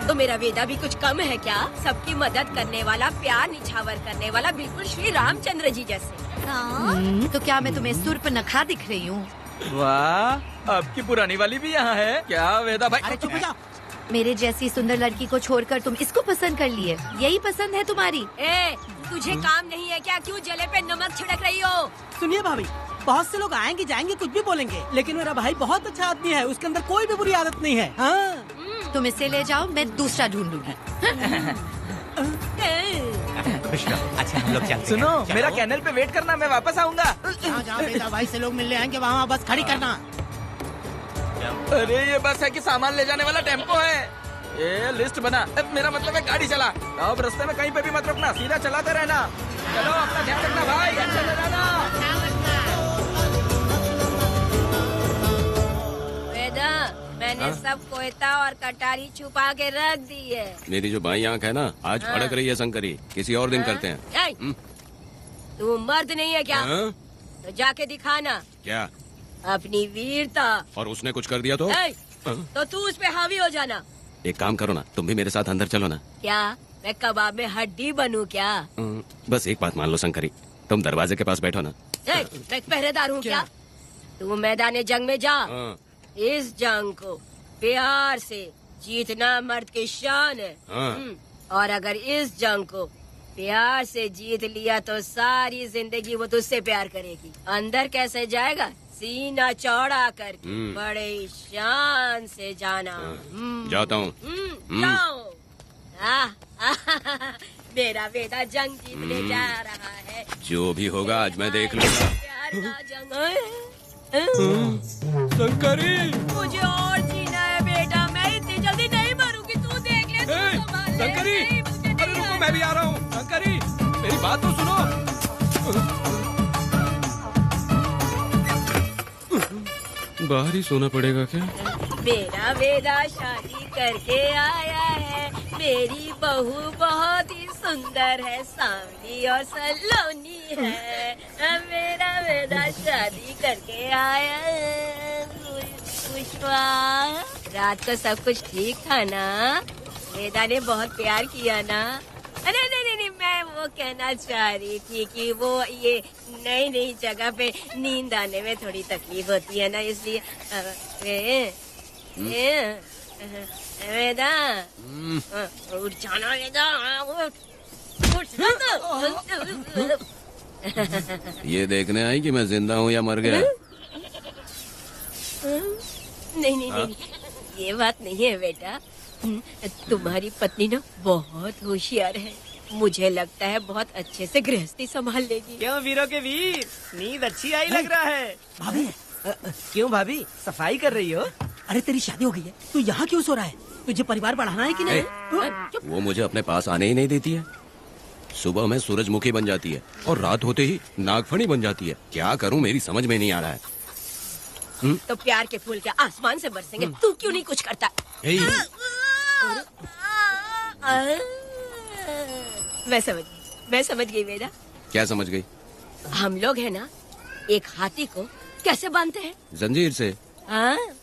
तो मेरा वेदा भी कुछ कम है क्या? सबकी मदद करने वाला, प्यार निछावर करने वाला, बिल्कुल श्री रामचंद्र जी जैसे। तो क्या मैं तुम्हें सुर्पनखा दिख रही हूँ? वाह, आपकी पुरानी वाली भी यहाँ है क्या वेदा भाई? अरे चुप हो जाओ। मेरे जैसी सुंदर लड़की को छोड़कर तुम इसको पसंद कर लिए, यही पसंद है तुम्हारी? तुझे काम नहीं है क्या? क्यों जले पे नमक छिड़क रही हो? सुनिए भाभी, बहुत से लोग आएंगे जाएंगे, कुछ भी बोलेंगे, लेकिन मेरा भाई बहुत अच्छा आदमी है, उसके अंदर कोई भी बुरी आदत नहीं है। हाँ। तुम इसे ले जाओ, मैं दूसरा ढूंढ लूंगी। खुश रहो। अच्छा हम लोग चलते हैं। सुनो, चलो। मेरा कैनल पे वेट करना, मैं वापस आऊंगा। जहाँ बेटा भाई से लोग मिलने आएंगे वहाँ बस खड़ी करना। अरे ये बस है कि सामान ले जाने वाला टेम्पो है। ये लिस्ट बना, मेरा मतलब है गाड़ी चला। अब रास्ते में कहीं पे भी मत रुकना, सीधा चलाते रहना। चलो अपना ध्यान रखना भाई, अच्छे से जाना। वेदा, मैंने सब कोयता और कटारी छुपा के रख दी है। मेरी जो बाई आंख है ना, आज फड़क रही है शंकरी। किसी और दिन करते हैं। तू मर्द नहीं है क्या? तो जाके दिखाना क्या? अपनी वीरता। और उसने कुछ कर दिया तो? तो तू उस पे हावी हो जाना। एक काम करो ना, तुम भी मेरे साथ अंदर चलो ना। क्या मैं कबाब में हड्डी बनूं क्या? बस एक बात मान लो शंकरी, तुम दरवाजे के पास बैठो ना। मैं पहरेदार हूँ क्या? तू मैदान जंग में जा। इस जंग को प्यार से जीतना मर्द की शान है। और अगर इस जंग को प्यार से जीत लिया तो सारी जिंदगी वो तुझसे प्यार करेगी। अंदर कैसे जाएगा? सीना चौड़ा करके बड़े शान से जाना। जाता हूँ। जाओ। मेरा बेटा जंग जीतने जा रहा है। जो भी होगा आज मैं देख लूंगा। प्यार का जंग शंकरी, मुझे और जीना है बेटा, मैं इतनी जल्दी नहीं मरूंगी। तू देख ले, तू संभाल ले। शंकरी, अरे रुको, मैं भी आ रहा हूँ। शंकरी, मेरी बात तो सुनो। बाहर ही सोना पड़ेगा क्या? मेरा वेदा शादी करके आया है। मेरी बहू बहुत ही सुंदर है, सांवली और सलोनी है। मेरा वेदा शादी करके आया है। पुष्पा, रात को सब कुछ ठीक था ना? वेदा ने बहुत प्यार किया ना? नहीं, मैं वो कहना चाह रही थी कि वो ये नई जगह पे नींद आने में थोड़ी तकलीफ होती है ना, इसलिए वेदा उठ जाना, वेदा उठ ये देखने आई कि मैं जिंदा हूँ या मर गया? नहीं, ये बात नहीं है बेटा। तुम्हारी पत्नी ना बहुत होशियार है। मुझे लगता है बहुत अच्छे से गृहस्थी संभाल लेगी। क्यों वीरों के वीर, नींद अच्छी आई लग रहा है। भाभी क्यों भाभी, सफाई कर रही हो? अरे तेरी शादी हो गई है, तू यहाँ क्यों सो रहा है? तुझे परिवार बढ़ाना है कि नहीं? वो मुझे अपने पास आने ही नहीं देती है। सुबह में सूरजमुखी बन जाती है और रात होते ही नागफनी बन जाती है। क्या करूँ, मेरी समझ में नहीं आ रहा है। तो प्यार के फूल क्या आसमान से बरसेंगे? तू क्यों नहीं कुछ करता? मैं समझ गई वेदा। क्या समझ गई? हम लोग है ना, एक हाथी को कैसे बांधते हैं? जंजीर से।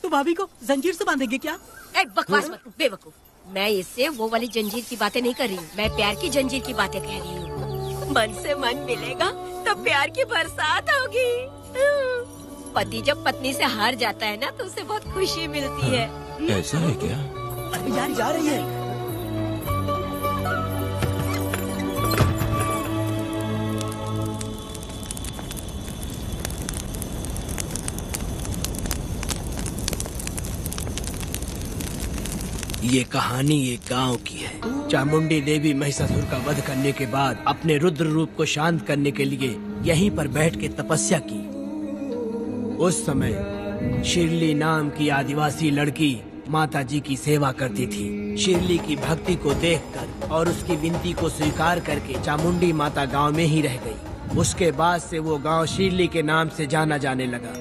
तो भाभी को जंजीर से बांधेंगे क्या? बकवास मत, बेवकूफ। मैं इससे वो वाली जंजीर की बातें नहीं कर रही हूँ, मैं प्यार की जंजीर की बातें कह रही हूँ। मन से मन मिलेगा तो प्यार की बरसात होगी। पति जब पत्नी से हार जाता है ना तो उसे बहुत खुशी मिलती है। ऐसा है क्या? अरे यार जा रही है। ये कहानी एक गांव की है। चामुंडी देवी महिषासुर का वध करने के बाद अपने रुद्र रूप को शांत करने के लिए यहीं पर बैठ के तपस्या की। उस समय शिरली नाम की आदिवासी लड़की माता जी की सेवा करती थी। शिरली की भक्ति को देखकर और उसकी विनती को स्वीकार करके चामुंडी माता गांव में ही रह गई। उसके बाद से वो गांव शिरली के नाम से जाना जाने लगा।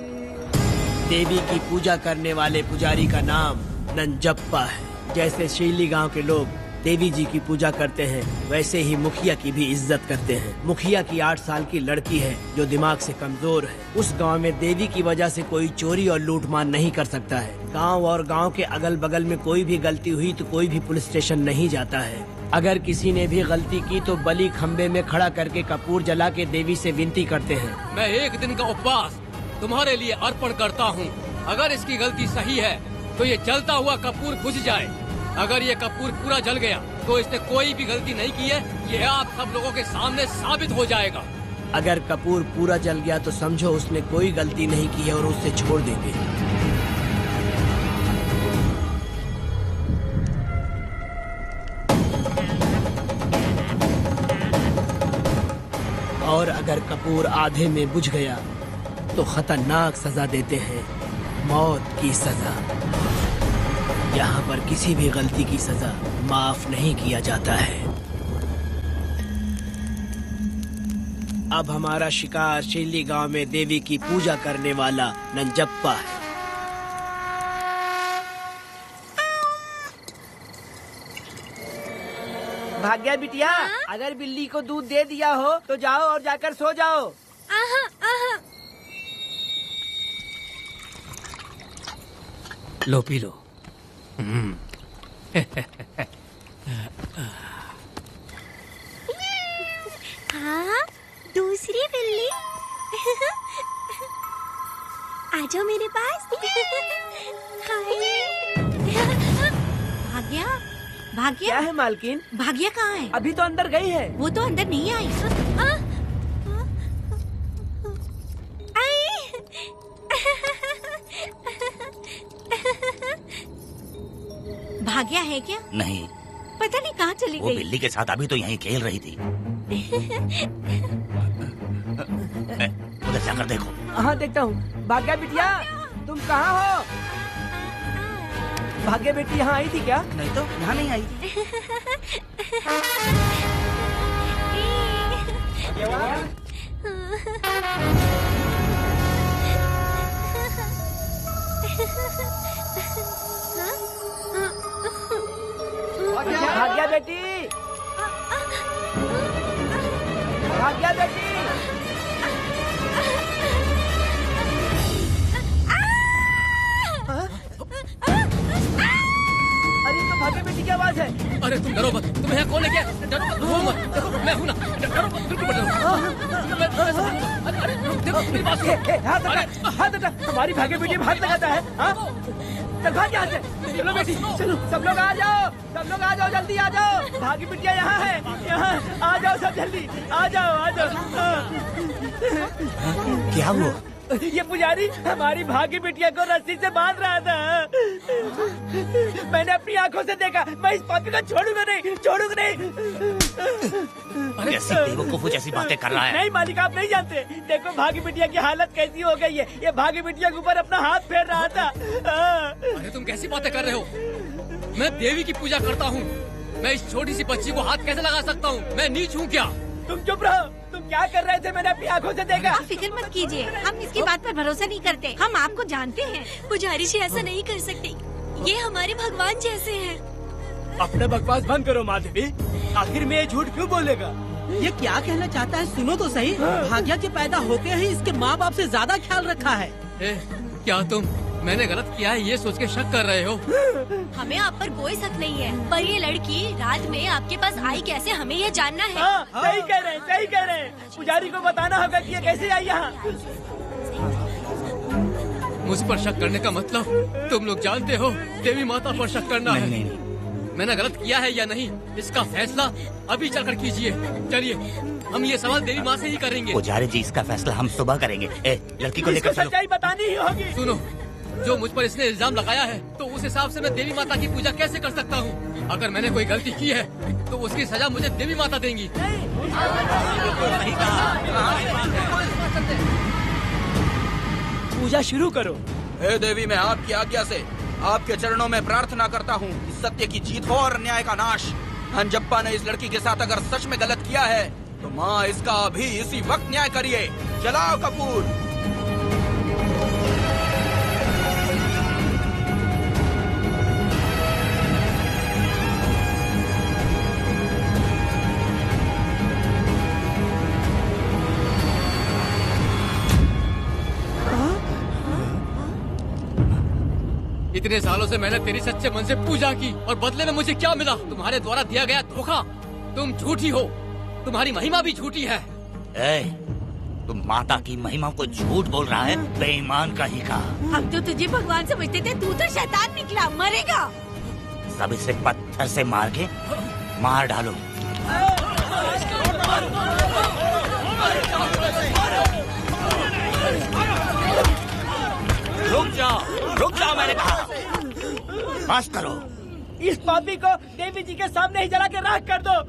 देवी की पूजा करने वाले पुजारी का नाम नंजप्पा है। जैसे शिरली गांव के लोग देवी जी की पूजा करते हैं, वैसे ही मुखिया की भी इज्जत करते हैं। मुखिया की 8 साल की लड़की है जो दिमाग से कमजोर है। उस गांव में देवी की वजह से कोई चोरी और लूटमार नहीं कर सकता है। गांव और गांव के अगल बगल में कोई भी गलती हुई तो कोई भी पुलिस स्टेशन नहीं जाता है। अगर किसी ने भी गलती की तो बलि खम्बे में खड़ा करके कपूर जला के देवी से विनती करते हैं। मैं 1 दिन का उपवास तुम्हारे लिए अर्पण करता हूँ। अगर इसकी गलती सही है तो ये जलता हुआ कपूर बुझ जाए। अगर ये कपूर पूरा जल गया तो इसने कोई भी गलती नहीं की है, ये आप सब लोगों के सामने साबित हो जाएगा। अगर कपूर पूरा जल गया तो समझो उसने कोई गलती नहीं की है और उसे छोड़ देंगे। और अगर कपूर आधे में बुझ गया तो खतरनाक सजा देते हैं, मौत की सजा। यहाँ पर किसी भी गलती की सजा माफ नहीं किया जाता है। अब हमारा शिकार शिरली गांव में देवी की पूजा करने वाला नंजप्पा है। भाग्या बिटिया, अगर बिल्ली को दूध दे दिया हो तो जाओ और जाकर सो जाओ। लो पी लो। हाँ, दूसरी बिल्ली। आ जाओ मेरे पास। भाग्या, भाग्या क्या है मालकिन? भाग्या कहाँ है? अभी तो अंदर गई है। वो तो अंदर नहीं आई। भाग्या है क्या? नहीं, पता नहीं कहाँ चली वो गई। बिल्ली के साथ अभी तो यहीं खेल रही थी। उधर जाकर देखो। हाँ देखता हूँ। भाग्या बिटिया, तुम कहाँ हो? भाग्या बेटी यहाँ आई थी क्या? नहीं तो यहाँ नहीं आई। भाग्या बेटी, भाग्या बेटी। अरे तो भाग्या बेटी की आवाज है। अरे तुम डरो मत, तुम्हें यहाँ कौन है क्या? डरो मत, रो मत, देखो मैं हूँ ना, डरो मत, बिल्कुल मत डरो। अरे देखो मेरी बात सुनो। हाथ हटा, हमारी भाग्य बेटी में हाथ लगाता है। चल भाग यहाँ से। चलो बेटी, चलो सब लोग आ जाओ, सब लोग आ जाओ, जल्दी आ जाओ। भाग्य बिटिया यहाँ है, यहाँ आ जाओ सब जल्दी, आ जाओ आ जाओ। क्या हुआ? ये पुजारी हमारी भाग्य बिटिया को रस्सी से बांध रहा था। मैंने अपनी आंखों से देखा, मैं इस पापी को छोड़ूंगा नहीं, छोड़ूंगा नहीं। कैसी बेवकूफों जैसी बातें कर रहा है? नहीं मालिक, आप नहीं जानते। देखो भाग्य बिटिया की हालत कैसी हो गई है। ये भाग्य बिटिया के ऊपर अपना हाथ फेर रहा था। अरे तुम कैसी बातें कर रहे हो? मैं देवी की पूजा करता हूँ, मैं इस छोटी सी बच्ची को हाथ कैसे लगा सकता हूँ? मैं नीच हूँ क्या? तुम चुप रहो, तुम क्या कर रहे थे? मैंने अपनी आंखों से देखा। आप फिक्र मत कीजिए, हम इसकी बात पर भरोसा नहीं करते, हम आपको जानते हैं। पुजारी जी ऐसा नहीं कर सकते, ये हमारे भगवान जैसे हैं। अपना बकवास बंद करो माँ देवी, आखिर में ये झूठ क्यों बोलेगा? ये क्या कहना चाहता है सुनो तो सही। भाग्या के पैदा होते ही इसके माँ बाप से ज्यादा ख्याल रखा है। क्या तुम मैंने गलत किया है ये सोच के शक कर रहे हो? हमें आप पर कोई शक नहीं है, पर ये लड़की रात में आपके पास आई कैसे, हमें ये जानना है। सही कह रहे हैं, सही कह रहे हैं। पुजारी को बताना होगा कि ये कैसे आई यहाँ। मुझ पर शक करने का मतलब तुम लोग जानते हो, देवी माता पर शक करना है। नहीं। मैंने गलत किया है या नहीं, इसका फैसला अभी चलकर कीजिए। चलिए हम ये सवाल देवी माँ से ही करेंगे। पुजारी जी, इसका फैसला हम सुबह करेंगे। लड़की को लेकर चलो। सच्चाई बतानी ही होगी। सुनो, जो मुझ पर इसने इल्जाम लगाया है, तो उस हिसाब से मैं देवी माता की पूजा कैसे कर सकता हूँ? अगर मैंने कोई गलती की है तो उसकी सजा मुझे देवी माता देंगी। पूजा शुरू करो। हे देवी, मैं आपकी आज्ञा से आपके चरणों में प्रार्थना करता हूँ, सत्य की जीत हो और न्याय का नाश। अंजप्पा ने इस लड़की के साथ अगर सच में गलत किया है तो माँ इसका अभी इसी वक्त न्याय करिए। जलाओ कपूर। इतने सालों से मैंने तेरी सच्चे मन से पूजा की और बदले में मुझे क्या मिला? तुम्हारे द्वारा दिया गया धोखा। तुम झूठी हो, तुम्हारी महिमा भी झूठी है। तुम माता की महिमा को झूठ बोल रहा है, बेईमान कहीं का। हम तो तुझे भगवान समझते थे, तू तो शैतान निकला, मरेगा। सब इसे पत्थर से मार के मार डालो। रुक जाओ मैंने कहा। बस करो। इस पापी को देवी जी के सामने ही जला के राख कर दो।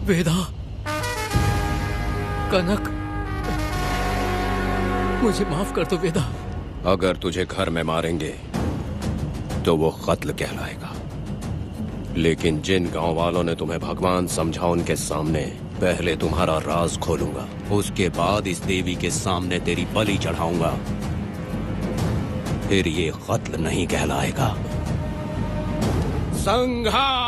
वेदा, कनक, मुझे माफ कर दो वेदा। अगर तुझे घर में मारेंगे तो वो कत्ल कहलाएगा, लेकिन जिन गांव वालों ने तुम्हें भगवान समझा उनके सामने पहले तुम्हारा राज खोलूंगा, उसके बाद इस देवी के सामने तेरी बलि चढ़ाऊंगा, फिर ये कत्ल नहीं कहलाएगा। संघार!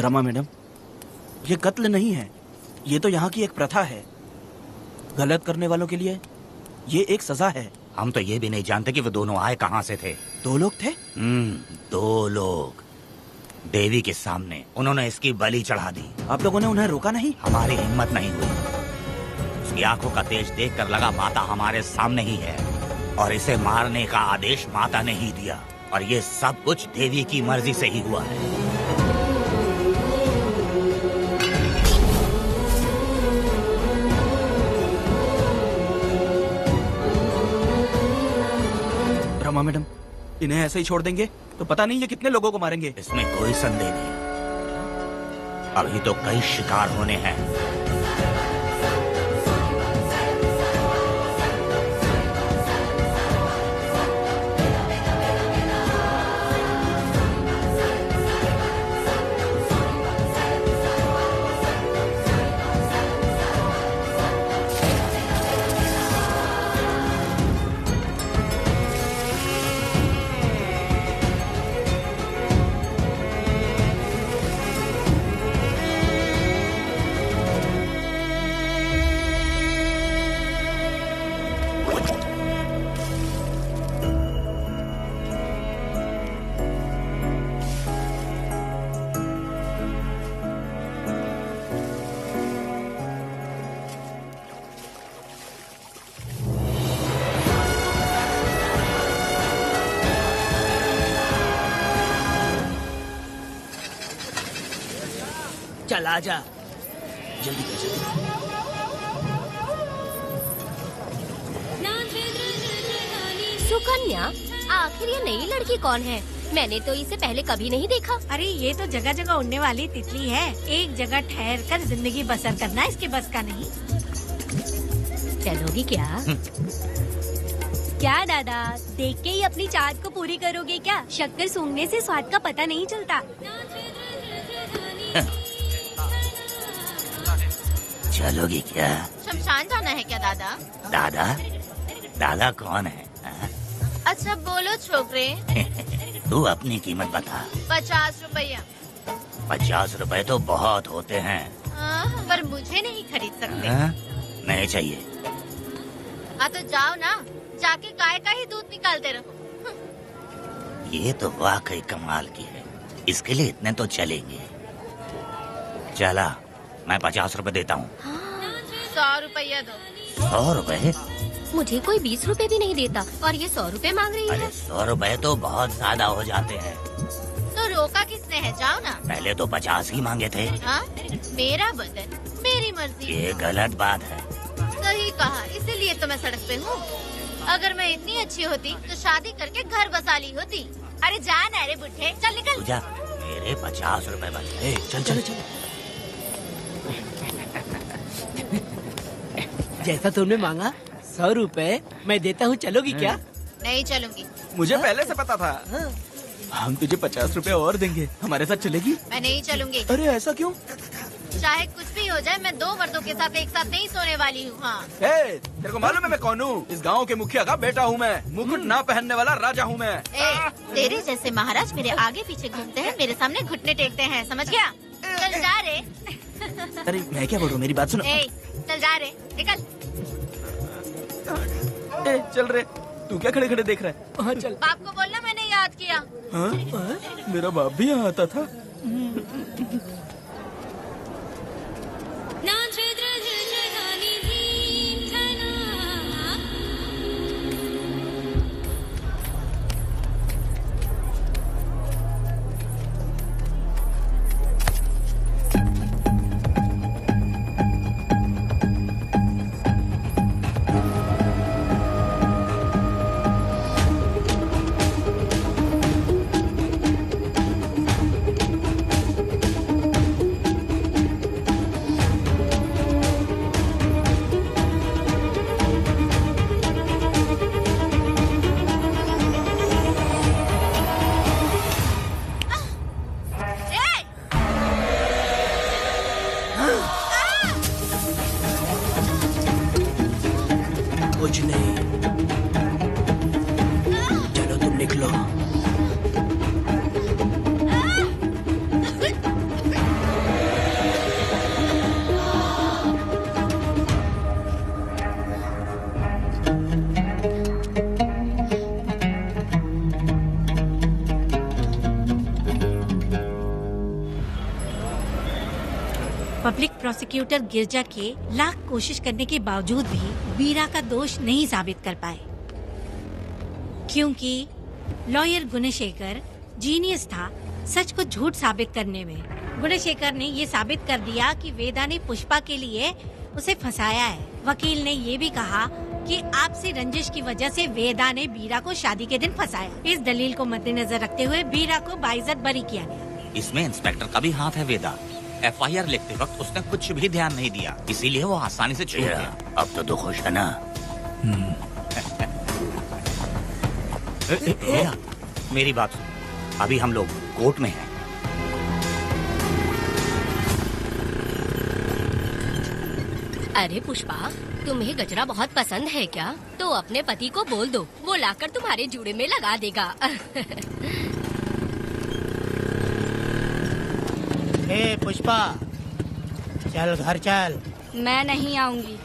रमा मैडम, ये कत्ल नहीं है, ये तो यहाँ की एक प्रथा है। गलत करने वालों के लिए ये एक सजा है। हम तो ये भी नहीं जानते कि वो दोनों आए कहाँ से थे। 2 लोग थे? 2 लोग देवी के सामने, उन्होंने इसकी बलि चढ़ा दी। आप लोगों ने उन्हें रोका नहीं? हमारी हिम्मत नहीं हुई। उसकी आंखों का तेज देखकर लगा माता हमारे सामने ही है और इसे मारने का आदेश माता ने ही दिया, और ये सब कुछ देवी की मर्जी से ही हुआ है। रमा मैडम, इन्हें ऐसे ही छोड़ देंगे तो पता नहीं ये कितने लोगों को मारेंगे। इसमें कोई संदेह नहीं, अभी तो कई शिकार होने हैं। चल आजा, जल्दी कर जल्दी। सुकन्या, आखिर ये नई लड़की कौन है? मैंने तो इसे पहले कभी नहीं देखा। अरे ये तो जगह जगह उड़ने वाली तितली है। एक जगह ठहर कर जिंदगी बसर करना इसके बस का नहीं। चलोगी क्या? क्या दादा, देख के ही अपनी चाहत को पूरी करोगे क्या? शक्कर सूंघने से स्वाद का पता नहीं चलता। चलोगी क्या? शमशान जाना है क्या दादा? दादा? दादा कौन है? अच्छा बोलो छोकरे। तू अपनी कीमत बता। 50 रुपया। 50 रुपए तो बहुत होते हैं। पर मुझे नहीं खरीद सकते। नहीं चाहिए। हाँ तो जाओ ना, जाके गाय का ही दूध निकालते रहो। ये तो वाकई कमाल की है, इसके लिए इतने तो चलेंगे। चला, मैं 50 रुपए देता हूँ। 100 रुपया दो। 100 रुपए? मुझे कोई 20 रुपए भी नहीं देता और ये 100 रुपए मांग रही है। अरे 100 रुपए तो बहुत ज्यादा हो जाते हैं। तो रोका किसने है? जाओ ना। पहले तो 50 ही मांगे थे। हाँ? मेरा बदन, मेरी मर्जी। ये गलत बात है। सही कहा, इसीलिए तो मैं सड़क पे हूँ। अगर मैं इतनी अच्छी होती तो शादी करके घर बसा ली होती। अरे जा ना रे बुढ़े, चल निकल। जा, मेरे 50 रुपए बचे। चल चल चल। जैसा तुमने मांगा 100 रुपए मैं देता हूँ, चलोगी क्या? नहीं चलूंगी। मुझे पहले से पता था। हम तुझे 50 रुपए और देंगे, हमारे साथ चलेगी? मैं नहीं चलूंगी। अरे ऐसा क्यों? चाहे कुछ भी हो जाए, मैं 2 मर्दों के साथ एक साथ नहीं सोने वाली हूँ। हाँ। तेरे को मालूम है मैं कौन हूँ? इस गांव के मुखिया का बेटा हूँ मैं। मुकुट ना पहनने वाला राजा हूँ मैं। तेरे जैसे महाराज मेरे आगे पीछे घूमते हैं, मेरे सामने घुटने टेकते हैं, समझ गया? चल जा रे। अरे मैं क्या बोल रहा हूँ, मेरी बात सुनो। चल जा रे, निकल। चल रे, तू क्या खड़े खड़े देख रहा है? हाँ चल। बाप को बोलना मैंने याद किया। हाँ? मेरा बाप भी यहाँ आता था। कुछ नहीं, चलो तुम निकलो। प्रोसिक्यूटर गिरजा के लाख कोशिश करने के बावजूद भी वीरा का दोष नहीं साबित कर पाए, क्योंकि लॉयर गुणशेखर जीनियस था सच को झूठ साबित करने में। गुणशेखर ने ये साबित कर दिया कि वेदा ने पुष्पा के लिए उसे फंसाया है। वकील ने ये भी कहा कि आपसी रंजिश की वजह से वेदा ने वीरा को शादी के दिन फंसाया। इस दलील को मद्देनजर रखते हुए वीरा को बाइज्जत बरी किया गया। इसमें इंस्पेक्टर का भी हाथ है वेदा। FIR लिखते वक्त उसने कुछ भी ध्यान नहीं दिया, इसीलिए वो आसानी से छूट गया। अब तो खुश है ना? वेदा, मेरी बात सुन, अभी हम लोग कोर्ट में हैं। अरे पुष्पा, तुम्हें गजरा बहुत पसंद है क्या? तो अपने पति को बोल दो, वो लाकर तुम्हारे जूड़े में लगा देगा। ए पुष्पा, चल घर चल। मैं नहीं आऊंगी।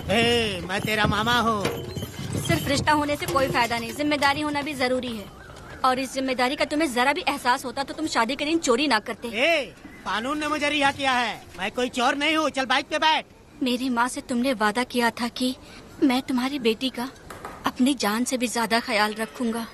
ए, मैं तेरा मामा हूँ। सिर्फ रिश्ता होने से कोई फायदा नहीं, जिम्मेदारी होना भी जरूरी है। और इस जिम्मेदारी का तुम्हें जरा भी एहसास होता तो तुम शादी के दिन चोरी ना करते। कानून ने मुझे रिहा किया है, मैं कोई चोर नहीं हूँ। चल बाइक पे बैठ। मेरी माँ से तुमने वादा किया था कि मैं तुम्हारी बेटी का अपनी जान से भी ज्यादा ख्याल रखूंगा,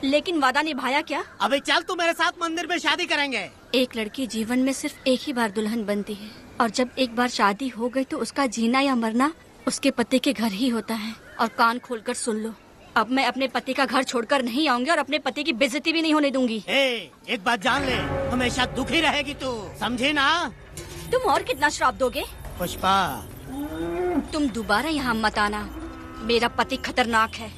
लेकिन वादा निभाया क्या? अबे चल, तू मेरे साथ मंदिर में शादी करेंगे। एक लड़की जीवन में सिर्फ एक ही बार दुल्हन बनती है, और जब एक बार शादी हो गई तो उसका जीना या मरना उसके पति के घर ही होता है। और कान खोलकर सुन लो, अब मैं अपने पति का घर छोड़कर नहीं आऊंगी और अपने पति की बेइज्जती भी नहीं होने दूंगी। एक बात जान ले, हमेशा दुखी रहेगी तू, समझी ना? तुम और कितना श्राप दोगे? पुष्पा, तुम दोबारा यहाँ मत आना, मेरा पति खतरनाक है।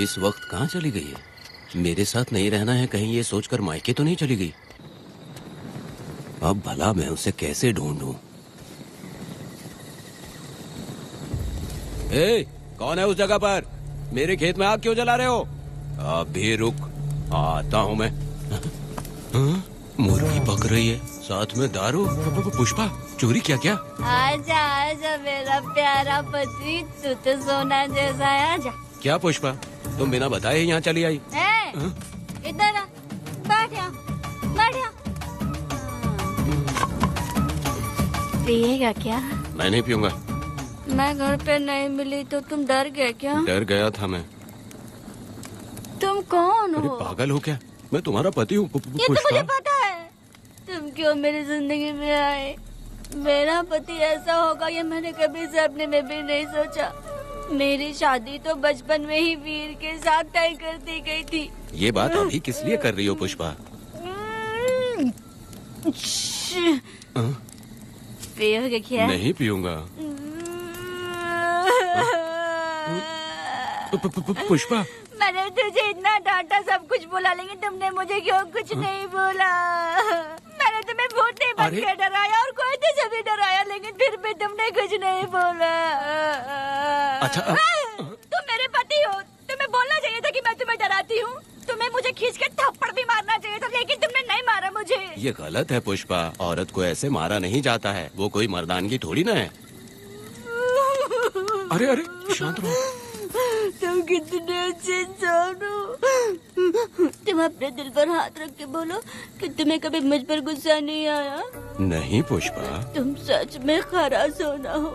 इस वक्त कहाँ चली गई है? मेरे साथ नहीं रहना है कहीं ये सोचकर मायके तो नहीं चली गई? अब भला मैं उसे कैसे ढूंढूं? ए, कौन है उस जगह पर? मेरे खेत में आग क्यों जला रहे हो? अभी रुक, आता हूँ मैं। मुर्गी पक रही है, साथ में दारू। पुष्पा, चोरी क्या? क्या? आजा आजा मेरा प्यारा पति, तू तो सोना जैसा है। आजा। क्या पुष्पा, तुम बिना बताए ही यहाँ चली आई? इधर आ, बैठ यहाँ, बैठ यहाँ। पिएगा क्या? मैं नहीं पीऊंगा। मैं घर पे नहीं मिली तो तुम डर गए क्या? डर गया था मैं। तुम कौन अरे हो? पागल हो क्या? मैं तुम्हारा पति हूँ। ये तो मुझे पता है। तुम क्यों मेरी जिंदगी में आए? मेरा पति ऐसा होगा ये मैंने कभी सपने में भी नहीं सोचा। मेरी शादी तो बचपन में ही वीर के साथ तय कर दी गई थी। ये बात अभी किस लिए कर रही हो पुष्पा? पियोगे क्या? नहीं पीऊंगा। पुष्पा, मैंने तुझे इतना डांटा, सब कुछ बोला, लेकिन तुमने मुझे क्यों कुछ नहीं बोला? मैंने तुम्हें भूत नहीं बन के डराया और कोई तुझे भी डराया, लेकिन फिर भी तुमने कुछ नहीं बोला। अच्छा, तुम मेरे पति हो, तुम्हें बोलना चाहिए था कि मैं तुम्हें डराती हूँ। तुम्हें मुझे खींच के थप्पड़ भी मारना चाहिए था, लेकिन तुमने नहीं मारा मुझे। ये गलत है पुष्पा, औरत को ऐसे मारा नहीं जाता है, वो कोई मर्दानगी थोड़ी ना है। अरे अरे शांत रहो। तुम कितने अच्छे इंसान हो। तुम अपने दिल पर हाथ रख के बोलो कि तुम्हें कभी मुझ पर गुस्सा नहीं आया। नहीं पुष्पा, तुम सच में खराब सोना हो।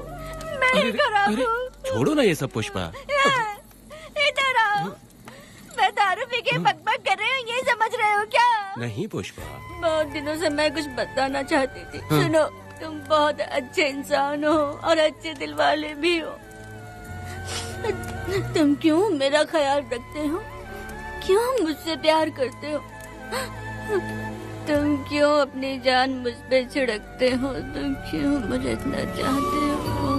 मैं खराब हूँ। छोड़ो ना ये सब पुष्पा। इधर आओ। मैं दारू पी के बकबक कर रही हूँ, ये समझ रहे हो क्या? नहीं पुष्पा, बहुत दिनों से मैं कुछ बताना चाहती थी। सुनो, तुम बहुत अच्छे इंसान हो और अच्छे दिल वाले भी हो। तुम क्यों मेरा ख्याल रखते हो? क्यों मुझसे प्यार करते हो? तुम क्यों अपनी जान मुझ पे छिड़कते हो? तुम क्यों मुझे इतना चाहते हो?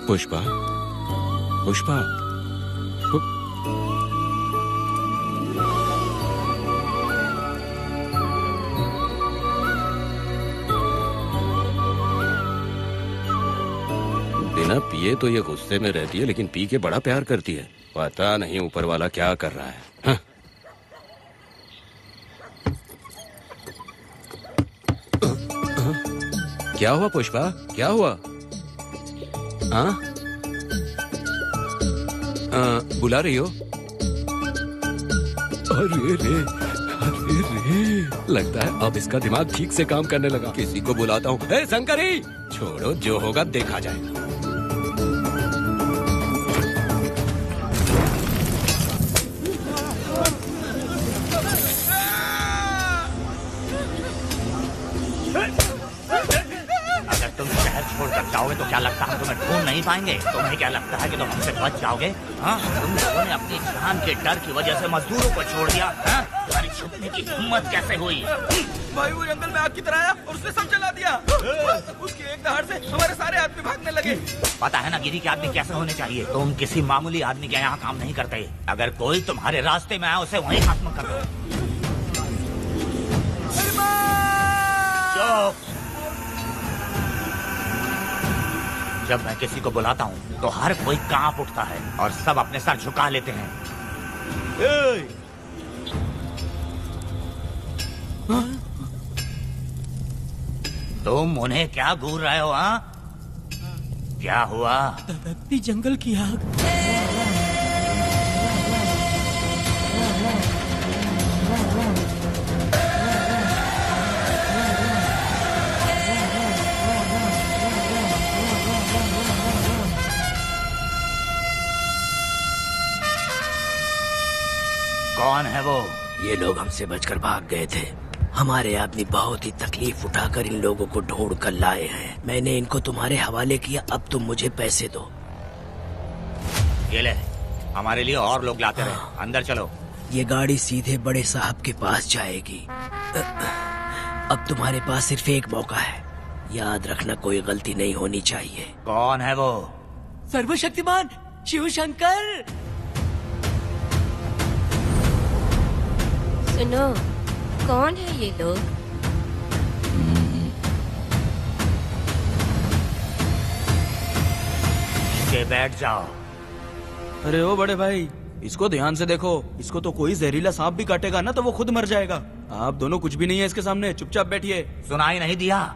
पुष्पा, पुष्पा, बिना पिए तो ये गुस्से में रहती है, लेकिन पी के बड़ा प्यार करती है। पता नहीं ऊपर वाला क्या कर रहा है। हाँ? क्या हुआ पुष्पा, क्या हुआ? हाँ? बुला रही हो? अरे रे, अरे रे, लगता है अब इसका दिमाग ठीक से काम करने लगा। किसी को बुलाता हूँ। ए शंकरी, छोड़ो, जो होगा देखा जाएगा। तुम शहर छोड़कर जाओगे तो क्या लगता है तुम्हें ढूंढ नहीं पाएंगे? तुम्हें क्या लगता है कि तुम हमसे बच जाओगे? हाँ, तुम लोगों ने अपनी जान के डर की वजह से मजदूरों को छोड़ दिया। हाँ? तुम्हारी छुपने की हिम्मत कैसे हुई? भाई वो जंगल में आग की तरह आया और उसने सब जला दिया। उसके एक दहाड़ से हमारे सारे आदमी भागने लगे। पता है ना गिरी के आदमी कैसे होने चाहिए? तुम किसी मामूली आदमी के यहाँ काम नहीं करते। अगर कोई तुम्हारे रास्ते में आए उसे वहीं खत्म कर दो। चुप। जब मैं किसी को बुलाता हूँ तो हर कोई कांप उठता है और सब अपने सर झुका लेते हैं। तुम उन्हें क्या घूर रहे हो? हाँ, क्या हुआ? दबकती जंगल की आग। कौन है वो? ये लोग हमसे बचकर भाग गए थे। हमारे आदमी बहुत ही तकलीफ उठाकर इन लोगों को ढूंढ कर लाए हैं। मैंने इनको तुम्हारे हवाले किया, अब तुम मुझे पैसे दो। ये ले, हमारे लिए और लोग लाते रहे। अंदर चलो। ये गाड़ी सीधे बड़े साहब के पास जाएगी। अब तुम्हारे पास सिर्फ एक मौका है, याद रखना कोई गलती नहीं होनी चाहिए। कौन है वो? सर्वशक्तिमान शिव शंकर। सुनो, कौन है ये लोग? के बैठ जाओ। अरे ओ बड़े भाई, इसको ध्यान से देखो। इसको तो कोई जहरीला सांप भी काटेगा ना तो वो खुद मर जाएगा। आप दोनों कुछ भी नहीं है इसके सामने, चुपचाप बैठिए। सुनाई नहीं दिया?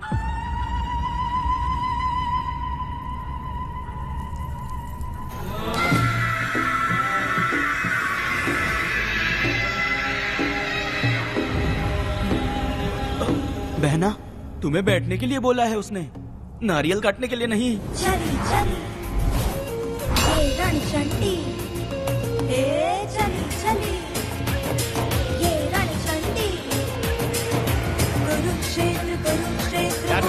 बहना, तुम्हें बैठने के लिए बोला है उसने, नारियल काटने के लिए नहीं। चली चली ये रणचंडी, चली चली ये रणचंडी। कुरुक्षेत्र कुरुक्षेत्र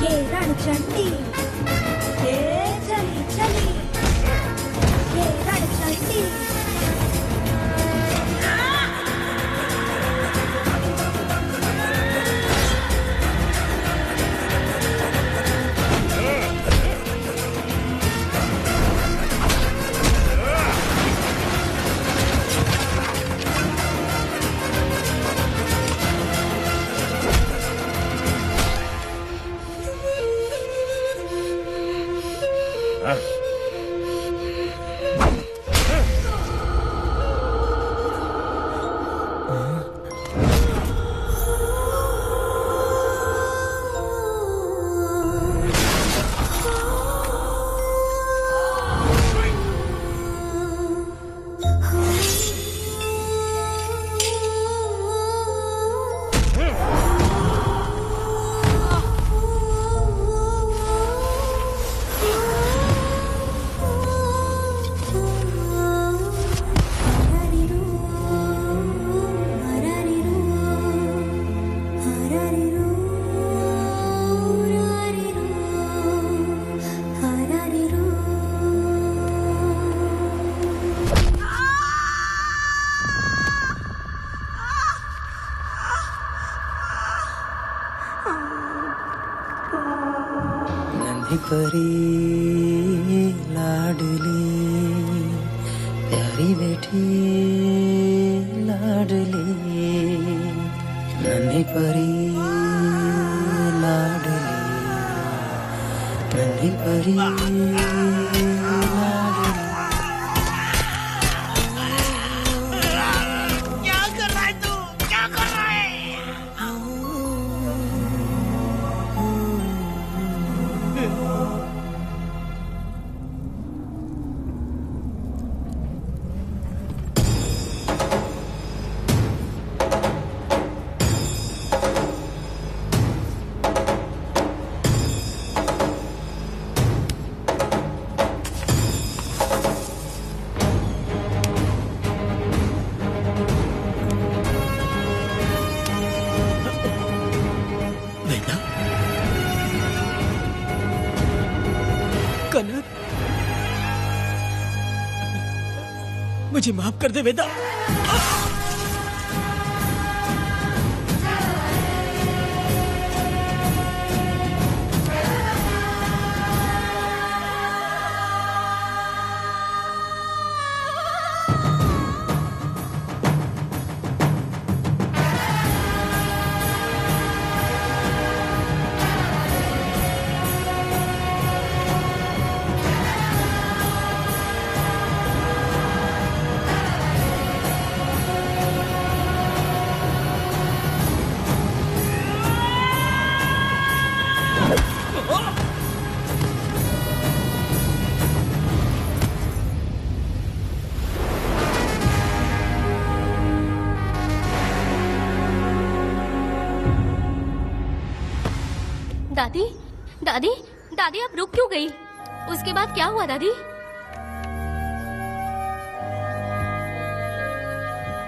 ये रण परी लाडली प्यारी बेटी लाडली नन्ही परी लाडली नन्ही परी क्या कर रहा है तू? क्या कर रहा है? वेदा, कनक, मुझे माफ कर दे वेदा। दादी, दादी, दादी आप रुक क्यों गई? उसके बाद क्या हुआ दादी?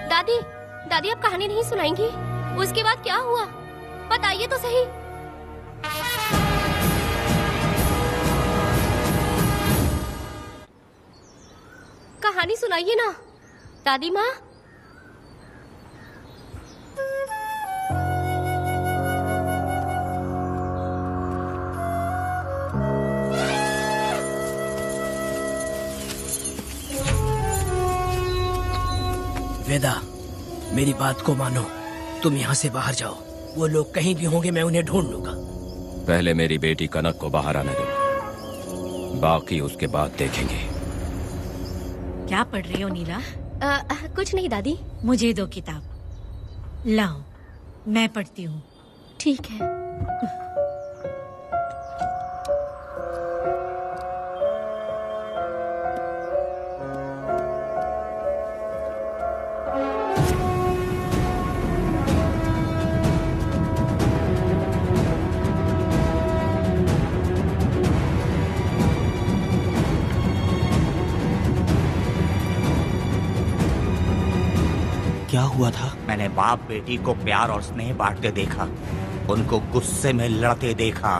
दादी, दादी आप कहानी नहीं सुनाएंगी? उसके बाद क्या हुआ? बताइए तो सही। कहानी सुनाइए ना, दादी माँ। वेदा, मेरी बात को मानो, तुम यहाँ से बाहर जाओ। वो लोग कहीं भी होंगे, मैं उन्हें ढूंढ लूंगा। पहले मेरी बेटी कनक को बाहर आने दो, बाकी उसके बाद देखेंगे। क्या पढ़ रही हो नीला? कुछ नहीं दादी। मुझे दो किताब लाओ, मैं पढ़ती हूँ। ठीक है। क्या हुआ था? मैंने बाप बेटी को प्यार और स्नेह बांटते देखा, उनको गुस्से में लड़ते देखा,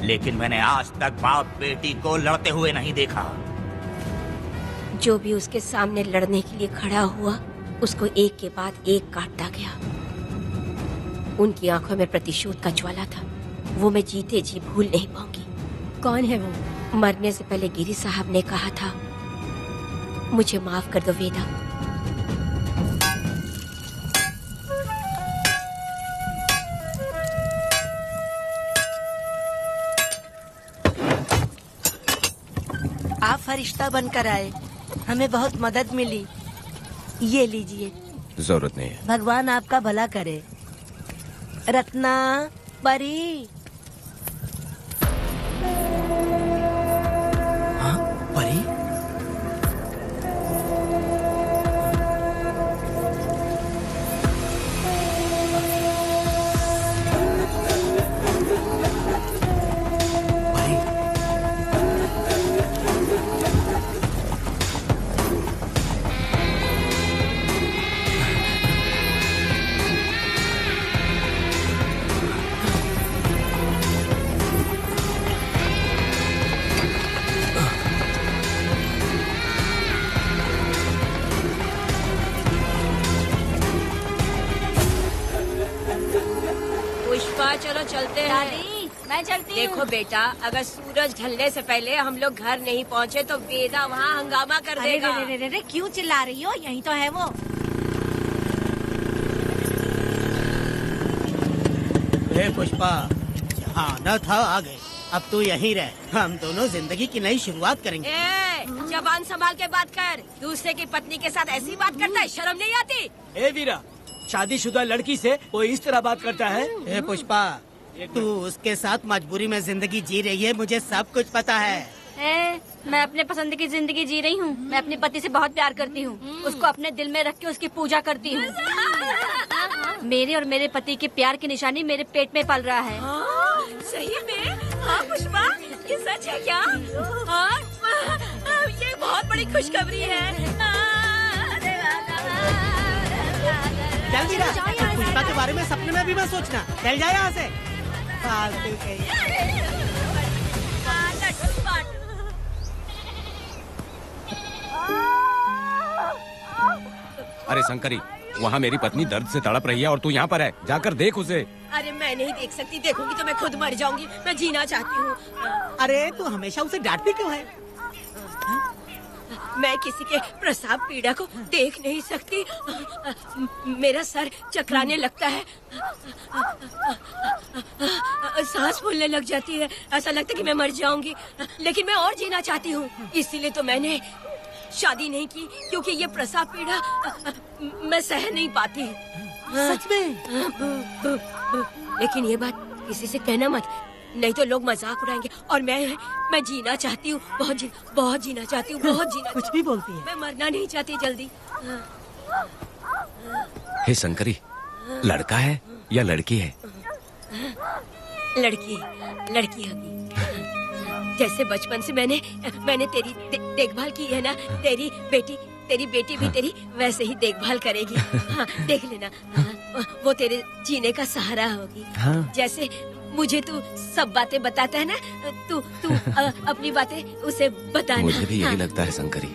लेकिन मैंने आज तक बाप बेटी को लड़ते हुए नहीं देखा। जो भी उसके सामने लड़ने के लिए खड़ा हुआ, उसको एक के बाद एक काटता गया। उनकी आंखों में प्रतिशोध का ज्वाला था, वो मैं जीते जी भूल नहीं पाऊंगी। कौन है वो? मरने से पहले गिरी साहब ने कहा था, मुझे माफ कर दो वेदा। आप फरिश्ता बनकर आए, हमें बहुत मदद मिली। ये लीजिए। जरूरत नहीं है। भगवान आपका भला करे। रत्ना, परी। हाँ, परी? पुष्पा, चलो चलते हैं। दादी, मैं चलती देखो हूँ। बेटा, अगर सूरज ढलने से पहले हम लोग घर नहीं पहुँचे तो वेदा वहाँ हंगामा कर अरे देगा। रे रे रे रे, क्यों चिल्ला रही हो? यही तो है वो। हे पुष्पा, जहाँ आना था आ गए, अब तू यहीं रह। हम दोनों जिंदगी की नई शुरुआत करेंगे। ए, जबान संभाल के बात कर। दूसरे की पत्नी के साथ ऐसी बात करता है, शर्म नहीं आती? ए वीरा, शादीशुदा लड़की से कोई इस तरह बात करता है? हे पुष्पा, तू उसके साथ मजबूरी में जिंदगी जी रही है, मुझे सब कुछ पता है। मैं अपने पसंद की जिंदगी जी रही हूँ। मैं अपने पति से बहुत प्यार करती हूँ। उसको अपने दिल में रख के उसकी पूजा करती हूँ। मेरे और मेरे पति के प्यार की निशानी मेरे पेट में पल रहा है। सही में? हाँ पुष्पा, ये सच है क्या? हाँ, ये बहुत बड़ी खुशखबरी है। चल वीरा, पुष्पा के बारे में सपने में भी मत सोचना। चल जा यहाँ से। फालतू कहीं। अरे शंकरी, वहाँ मेरी पत्नी दर्द से तड़प रही है और तू यहाँ पर है। जाकर देख उसे। अरे मैं नहीं देख सकती, देखूंगी तो मैं खुद मर जाऊंगी। मैं जीना चाहती हूँ। अरे तू हमेशा उसे डांटती क्यों है? मैं किसी के प्रसाव पीड़ा को देख नहीं सकती। मेरा सर चकराने लगता है, सांस फूलने लग जाती है, ऐसा लगता है कि मैं मर जाऊंगी। लेकिन मैं और जीना चाहती हूँ, इसीलिए तो मैंने शादी नहीं की, क्योंकि ये प्रसाव पीड़ा मैं सह नहीं पाती। सच में? लेकिन ये बात किसी से कहना मत, नहीं तो लोग मजाक उड़ाएंगे। और मैं जीना चाहती हूँ, बहुत जीना चाहती हूँ, बहुत जीना। कुछ भी बोलती है। मैं मरना नहीं चाहती जल्दी। हे शंकरी, लड़का है या लड़की है? लड़की होगी। जैसे बचपन से मैंने तेरी देखभाल की है ना, तेरी बेटी भी तेरी वैसे ही देखभाल करेगी। हाँ, देख लेना। हाँ, वो तेरे जीने का सहारा होगी। हाँ। जैसे मुझे तू सब बातें बताता है ना, तू अपनी बातें उसे बताना। मुझे भी यही हाँ। लगता है शंकरी।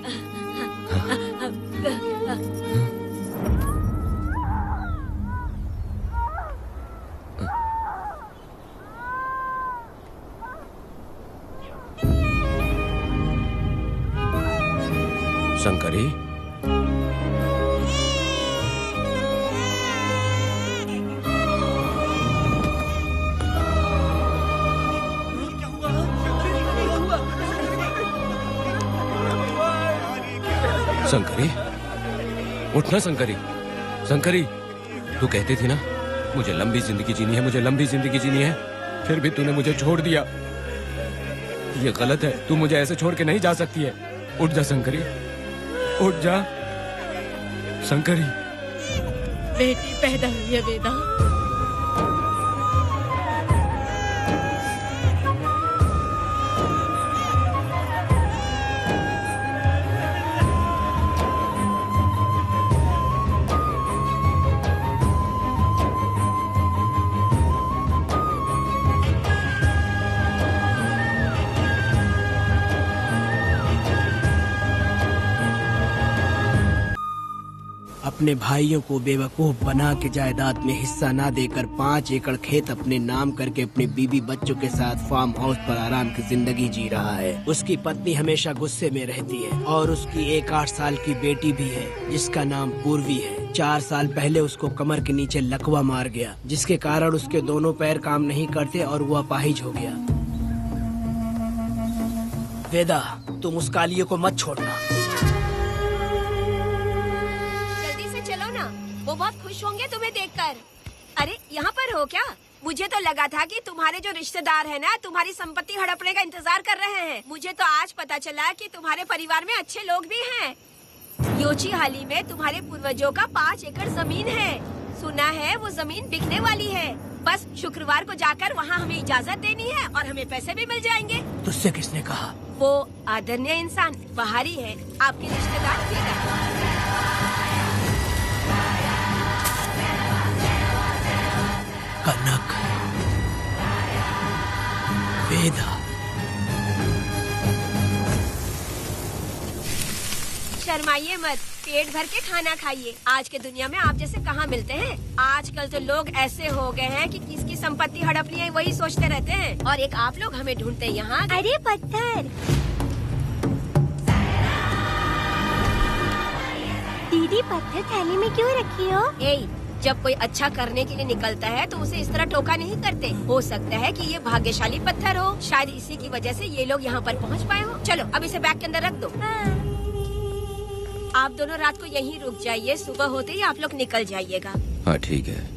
शंकरी, शंकरी, उठना शंकरी। शंकरी, तू कहती थी ना मुझे लंबी जिंदगी जीनी है, मुझे लंबी जिंदगी जीनी है, फिर भी तूने मुझे छोड़ दिया। ये गलत है, तू मुझे ऐसे छोड़ के नहीं जा सकती है। उठ जा शंकरी, उठ जा शंकरी। बेटी पैदा हुई है वेदा। अपने भाइयों को बेवकूफ बना के जायदाद में हिस्सा ना देकर 5 एकड़ खेत अपने नाम करके अपने बीवी बच्चों के साथ फार्म हाउस पर आराम की जिंदगी जी रहा है। उसकी पत्नी हमेशा गुस्से में रहती है और उसकी एक 8 साल की बेटी भी है जिसका नाम पूर्वी है। 4 साल पहले उसको कमर के नीचे लकवा मार गया, जिसके कारण उसके दोनों पैर काम नहीं करते और वो अपाहिज हो गया। वेदा, तुम उस कालिये को मत छोड़ना। चलो ना, वो बहुत खुश होंगे तुम्हें देखकर। अरे यहाँ पर हो क्या? मुझे तो लगा था कि तुम्हारे जो रिश्तेदार हैं ना, तुम्हारी संपत्ति हड़पने का इंतजार कर रहे हैं। मुझे तो आज पता चला कि तुम्हारे परिवार में अच्छे लोग भी हैं। योची हाली में तुम्हारे पूर्वजों का 5 एकड़ जमीन है। सुना है वो जमीन बिकने वाली है। बस शुक्रवार को जाकर वहाँ हमें इजाजत देनी है और हमें पैसे भी मिल जाएंगे। तुझसे किसने कहा? वो आदरणीय इंसान बाहरी है, आपके रिश्तेदार भी है। कनक, वेदा, शर्माइए मत, पेट भर के खाना खाइए। आज के दुनिया में आप जैसे कहाँ मिलते हैं। आजकल तो लोग ऐसे हो गए हैं कि किसकी संपत्ति हड़प ली है वही सोचते रहते हैं। और एक आप लोग हमें ढूंढते हैं यहाँ। अरे पत्थर, दीदी पत्थर थैली में क्यों रखी हो? जब कोई अच्छा करने के लिए निकलता है तो उसे इस तरह टोका नहीं करते। हो सकता है कि ये भाग्यशाली पत्थर हो, शायद इसी की वजह से ये लोग यहाँ पर पहुँच पाए हो। चलो अब इसे बैग के अंदर रख दो। आप दोनों रात को यहीं रुक जाइए, सुबह होते ही आप लोग निकल जाइएगा। हाँ ठीक है।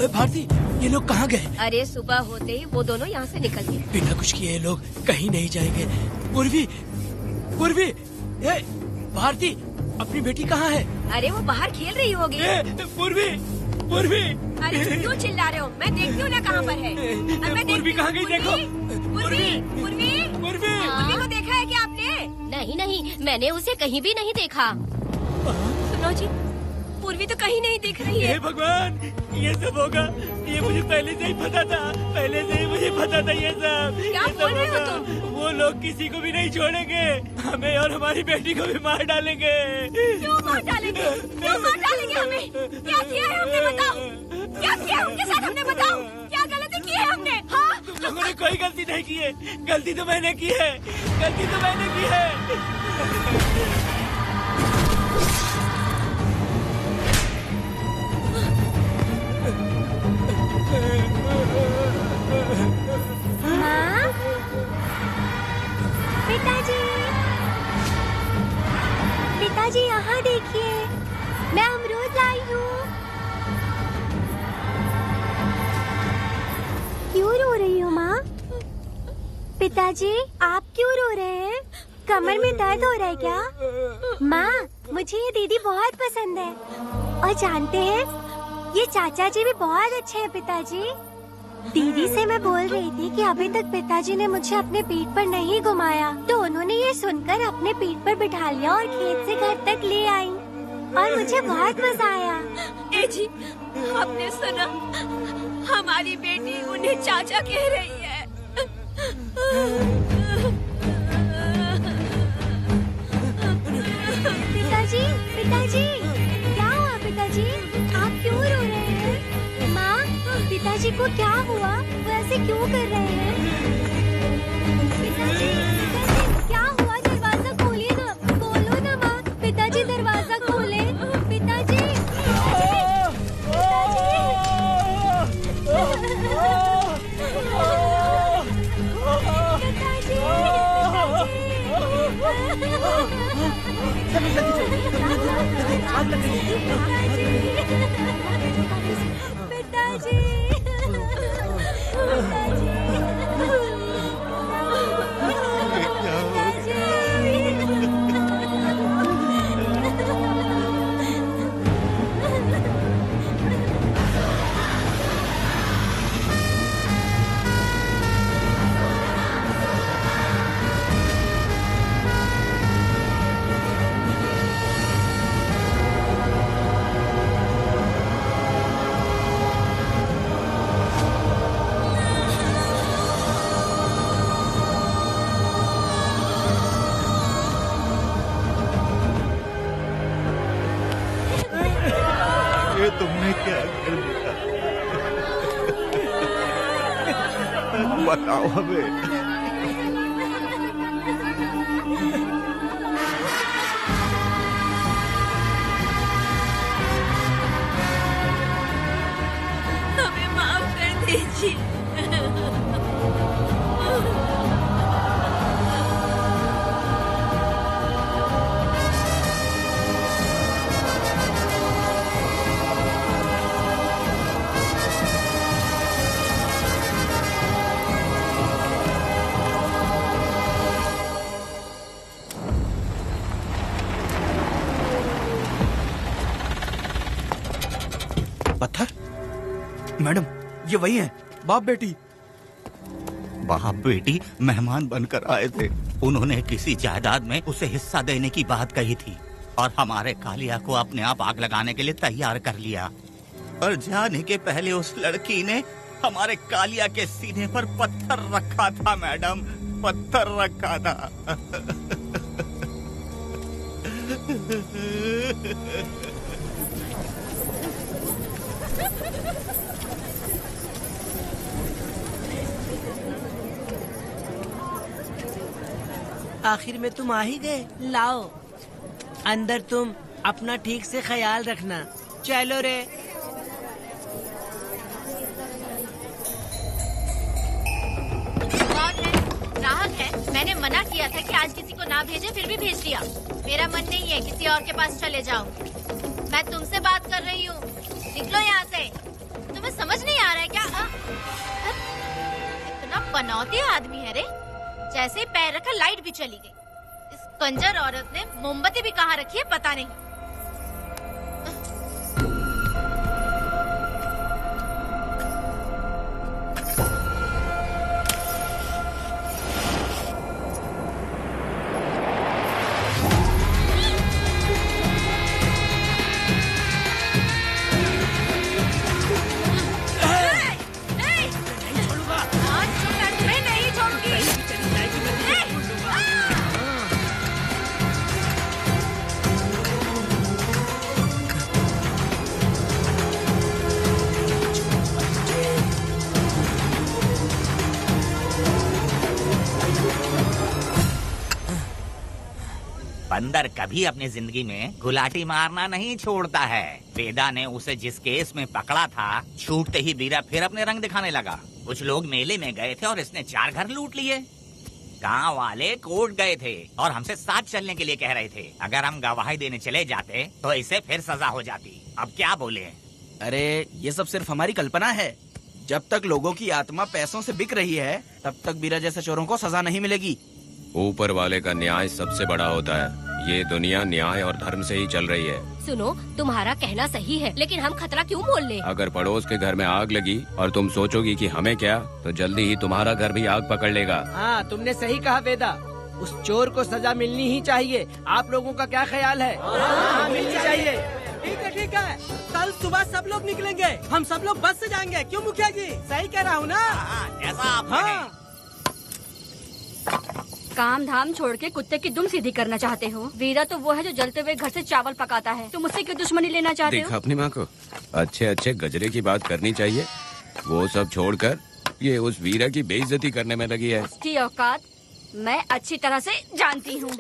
भारती, ये लोग कहाँ गए? अरे सुबह होते ही वो दोनों यहाँ से निकल गए। बिना कुछ किए ये लोग कहीं नहीं जाएंगे। पूर्वी, पूर्वी, ए, भारती, अपनी बेटी कहाँ है? अरे वो बाहर खेल रही होगी। पूर्वी, पूर्वी। अरे क्यों चिल्ला रहे हो? मैं देखती हूँ ना कहाँ पर है। पूर्वी कहाँ गई? देखो। पूर्वी, पूर्वी, पूर्वी को देखा है क्या आपने? नहीं, मैंने उसे कहीं भी नहीं देखा। सुनो जी, पूर्वी तो कहीं नहीं दिख रही है। हे भगवान, ये सब होगा, ये मुझे पहले से ही पता था। पहले से ही मुझे पता था ये सब। क्या बोल रहे हो तुम? वो लोग किसी को भी नहीं छोड़ेंगे, हमें और हमारी बेटी को भी मार डालेंगे। क्यों मार डालेंगे? क्यों मार डालेंगे हमें? क्या किया है हमने बताओ? क्या किया है उनके साथ हमने बताओ? क्या गलती की है हमने? हाँ? तुम लोगों ने कोई गलती नहीं की है। गलती तो मैंने की है, गलती तो मैंने की है। माँ, पिताजी, पिताजी यहाँ देखिए, मैं अमरूद लाई हूँ। क्यों रो रही हो माँ? पिताजी, आप क्यों रो रहे हैं? कमर में दर्द हो रहा है क्या? माँ, मुझे ये दीदी बहुत पसंद है। और जानते हैं, ये चाचा जी भी बहुत अच्छे हैं पिताजी। दीदी से मैं बोल रही थी कि अभी तक पिताजी ने मुझे अपने पीठ पर नहीं घुमाया, तो उन्होंने ये सुनकर अपने पीठ पर बिठा लिया और खेत से घर तक ले आई और मुझे बहुत मजा आया। ए जी, आपने सुना? हमारी बेटी उन्हें चाचा कह रही है। पिताजी, पिताजी, क्या हुआ पिताजी? आप क्यों रो रहे हैं? माँ, पिताजी को क्या हुआ? वो ऐसे क्यों कर रहे हैं? पिताजी, पिताजी, क्या हुआ? दरवाजा खोलिए ना, खोलो ना माँ। पिताजी दरवाजा खोले। पिताजी, ये तुमने क्या कर दिया? बताओ हमें। हमें माफ कर दीजिए। पत्थर? मैडम, ये वही है, बाप बेटी। बाप बेटी मेहमान बनकर आए थे। उन्होंने किसी जायदाद में उसे हिस्सा देने की बात कही थी और हमारे कालिया को अपने आप आग लगाने के लिए तैयार कर लिया। और जाने के पहले उस लड़की ने हमारे कालिया के सीने पर पत्थर रखा था मैडम, पत्थर रखा था। आखिर में तुम आ ही गए। लाओ अंदर, तुम अपना ठीक से ख्याल रखना। चलो रे। ग्राहक है, मैंने मना किया था कि आज किसी को ना भेजे, फिर भी भेज दिया। मेरा मन नहीं है, किसी और के पास चले जाओ। मैं तुमसे बात कर रही हूँ, निकलो यहाँ से। तुम्हें समझ नहीं आ रहा है क्या? इतना पनौती आदमी है रे, जैसे ही पैर रखा लाइट भी चली गई। इस कंजर औरत ने मोमबत्ती भी कहाँ रखी है पता नहीं। बंदर कभी अपनी जिंदगी में गुलाटी मारना नहीं छोड़ता है। वेदा ने उसे जिस केस में पकड़ा था, छूटते ही वीरा फिर अपने रंग दिखाने लगा। कुछ लोग मेले में गए थे और इसने 4 घर लूट लिए। गांव वाले कोर्ट गए थे और हमसे साथ चलने के लिए कह रहे थे। अगर हम गवाही देने चले जाते तो इसे फिर सजा हो जाती। अब क्या बोले? अरे ये सब सिर्फ हमारी कल्पना है। जब तक लोगों की आत्मा पैसों से बिक रही है, तब तक वीरा जैसे चोरों को सजा नहीं मिलेगी। ऊपर वाले का न्याय सबसे बड़ा होता है। ये दुनिया न्याय और धर्म से ही चल रही है। सुनो, तुम्हारा कहना सही है, लेकिन हम खतरा क्यों मोल लें? अगर पड़ोस के घर में आग लगी और तुम सोचोगी कि हमें क्या, तो जल्दी ही तुम्हारा घर भी आग पकड़ लेगा। हाँ, तुमने सही कहा वेदा। उस चोर को सजा मिलनी ही चाहिए। आप लोगों का क्या ख्याल है? हाँ, मिलनी चाहिए। ठीक है। कल सुबह सब लोग निकलेंगे। हम सब लोग बस से जाएंगे। क्यों मुखिया जी? सही कह रहा हूँ ना? ऐसा आप हाँ। काम धाम छोड़ के कुत्ते की दुम सीधी करना चाहते हो? वीरा तो वो है जो जलते हुए घर से चावल पकाता है। तुम उससे क्यों दुश्मनी लेना चाहते देखा हो? अपनी माँ को, अच्छे अच्छे गजरे की बात करनी चाहिए। वो सब छोड़कर ये उस वीरा की बेइज्जती करने में लगी है। उसकी औकात मैं अच्छी तरह से जानती हूँ।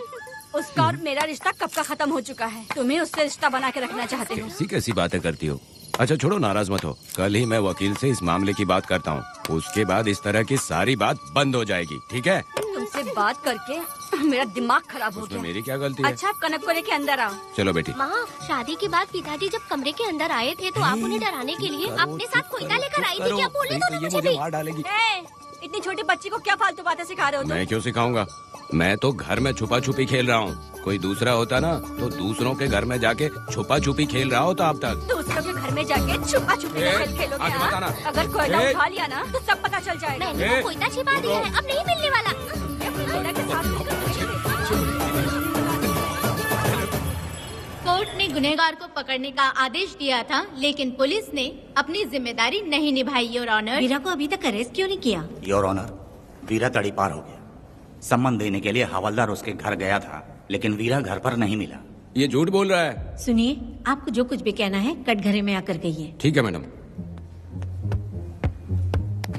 उसका और मेरा रिश्ता कब का खत्म हो चुका है। तुम्हें उससे रिश्ता बना के रखना चाहते हो। कैसी कैसी बातें करती हो। अच्छा छोड़ो, नाराज मत हो। कल ही मैं वकील से इस मामले की बात करता हूँ। उसके बाद इस तरह की सारी बात बंद हो जाएगी, ठीक है? तुमसे बात करके मेरा दिमाग खराब हो गया। मेरी क्या गलती है? अच्छा, कनक को लेके अंदर आओ। चलो बेटी। माँ, शादी के बाद पिताजी जब कमरे के अंदर आए थे तो आप उन्हें डराने के लिए अपने साथ कोयता लेकर आई थी। क्या बोले तो मुझे भी? मार डालेगी। इतनी छोटी बच्ची को क्या फालतू बातें सिखा रहे हो तुम? मैं क्यों सिखाऊंगा? मैं तो घर में छुपा छुपी खेल रहा हूँ। कोई दूसरा होता ना तो दूसरों के घर में जाके छुपा छुपी खेल रहा होता अब तक। दूसरों के घर में जाके छुपा छुपी खेलोगे? आगे मत आना। अगर कोयला उठा लिया ना तो सब पता चल जाएगा। मैंने वो कोयता छिपा दिया है, अब नहीं मिलने वाला। कोर्ट ने गुनहगार को पकड़ने का आदेश दिया था, लेकिन पुलिस ने अपनी जिम्मेदारी नहीं निभाई। योर ऑनर, वीरा को अभी तक अरेस्ट क्यों नहीं किया? योर ऑनर, वीरा तड़ी पार हो गया। सम्मान देने के लिए हवलदार उसके घर गया था, लेकिन वीरा घर पर नहीं मिला। ये झूठ बोल रहा है। सुनिए, आपको जो कुछ भी कहना है कटघरे में आकर कहिए। ठीक है मैडम।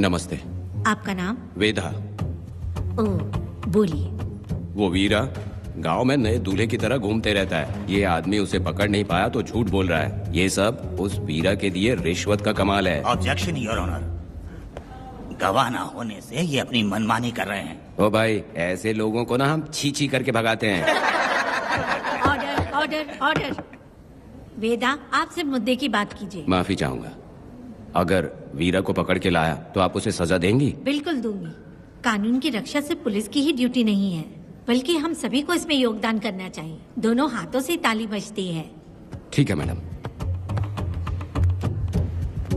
नमस्ते। आपका नाम? वेदा। ओह, बोलिए। वो वीरा गांव में नए दूल्हे की तरह घूमते रहता है। ये आदमी उसे पकड़ नहीं पाया तो झूठ बोल रहा है। ये सब उस वीरा के दिए रिश्वत का कमाल है। Objection your honour. गवाह ना होने से ये अपनी मनमानी कर रहे हैं। ओ भाई, ऐसे लोगों को ना हम छी छी करके भगाते हैं। Order, order, order. वेदा, आपसे मुद्दे की बात कीजिए। माफी चाहूंगा। अगर वीरा को पकड़ के लाया तो आप उसे सजा देंगी? बिल्कुल दूंगी। कानून की रक्षा सिर्फ पुलिस की ही ड्यूटी नहीं है, बल्कि हम सभी को इसमें योगदान करना चाहिए। दोनों हाथों से ताली बजती है। ठीक है मैडम।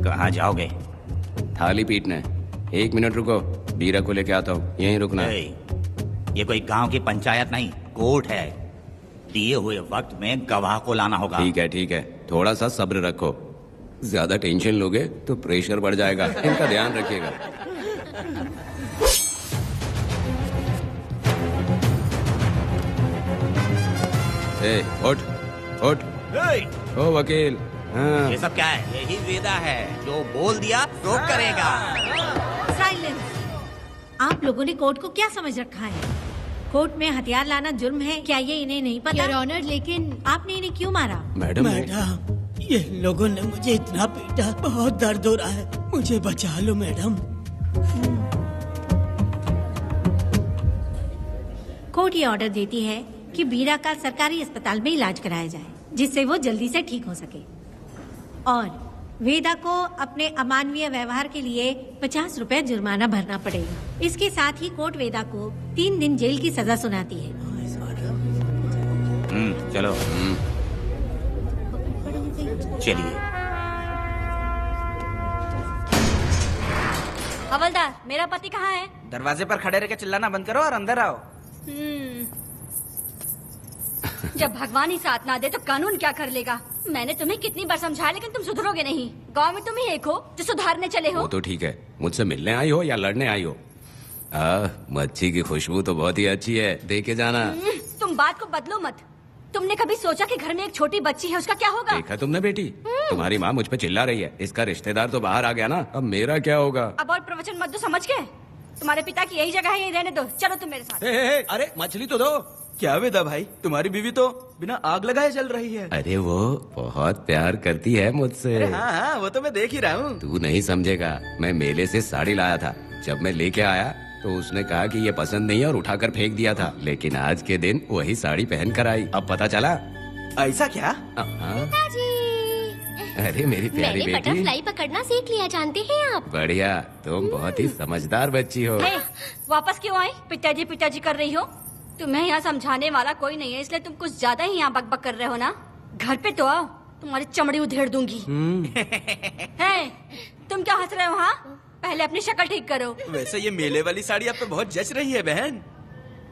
कहाँ जाओगे? थाली पीटने। 1 मिनट रुको, वीरा को लेके आता हूँ। यहीं रुकना है। ये कोई गांव की पंचायत नहीं, कोर्ट है। दिए हुए वक्त में गवाह को लाना होगा। ठीक है, थोड़ा सा सब्र रखो। ज्यादा टेंशन लोगे तो प्रेशर बढ़ जाएगा, इनका ध्यान रखिएगा। उठ ओ वकील। हाँ। ये सब क्या है? यही वेदा है, जो बोल दिया तो करेगा। साइलेंस। आप लोगों ने कोर्ट को क्या समझ रखा है? कोर्ट में हथियार लाना जुर्म है, क्या ये इन्हें नहीं पता? योर ऑनर, लेकिन आपने इन्हें क्यों मारा? मैडम, ये लोगों ने मुझे इतना पीटा, बहुत दर्द हो रहा है, मुझे बचा लो मैडम। कोर्ट ये ऑर्डर देती है कि बीरा का सरकारी अस्पताल में इलाज कराया जाए, जिससे वो जल्दी से ठीक हो सके। और वेदा को अपने अमानवीय व्यवहार के लिए 50 रुपए जुर्माना भरना पड़ेगा। इसके साथ ही कोर्ट वेदा को 3 दिन जेल की सजा सुनाती है। चलो चलिए। हवलदार, मेरा पति कहाँ है? दरवाजे पर खड़े रह के चिल्लाना बंद करो और अंदर आओ। जब भगवान ही साथ ना दे तो कानून क्या कर लेगा? मैंने तुम्हें कितनी बार समझाया, लेकिन तुम सुधरोगे नहीं। गांव में तुम ही एक हो जो सुधारने चले हो। वो तो ठीक है, मुझसे मिलने आई हो या लड़ने आई हो? मच्छी की खुशबू तो बहुत ही अच्छी है, दे के जाना। तुम बात को बदलो मत। तुमने कभी सोचा कि घर में एक छोटी बच्ची है, उसका क्या होगा? देखा तुमने बेटी, तुम्हारी माँ मुझ पे चिल्ला रही है। इसका रिश्तेदार तो बाहर आ गया ना, अब मेरा क्या होगा? अब और प्रवचन मत दो, समझ गए? तुम्हारे पिता की यही जगह है, यही रहने दो। चलो तुम मेरे साथ। अरे मछली तो दो। क्या वेदा भाई, तुम्हारी बीवी तो बिना आग लगाए चल रही है। अरे वो बहुत प्यार करती है मुझसे। हाँ, वो तो मैं देख ही रहा हूँ। तू नहीं समझेगा, मैं मेले से साड़ी लाया था। जब मैं लेके आया तो उसने कहा कि ये पसंद नहीं है और उठाकर फेंक दिया था, लेकिन आज के दिन वही साड़ी पहन कर आई। अब पता चला। ऐसा क्या? अरे मेरी प्यारी मैंने बेटी, बटरफ्लाई पकड़ना सीख लिया, जानते हैं आप? बढ़िया, तुम बहुत ही समझदार बच्ची हो। वापस क्यों आई? पिताजी कर रही हो? तुम्हें यहाँ समझाने वाला कोई नहीं है, इसलिए तुम कुछ ज्यादा ही यहाँ बकबक कर रहे हो ना। घर पे तो आओ, तुम्हारी चमड़ी उधेड़ दूंगी। है, तुम क्या हंस रहे हो? हाँ, पहले अपनी शक्ल ठीक करो। वैसे ये मेले वाली साड़ी आप पे बहुत जच रही है बहन।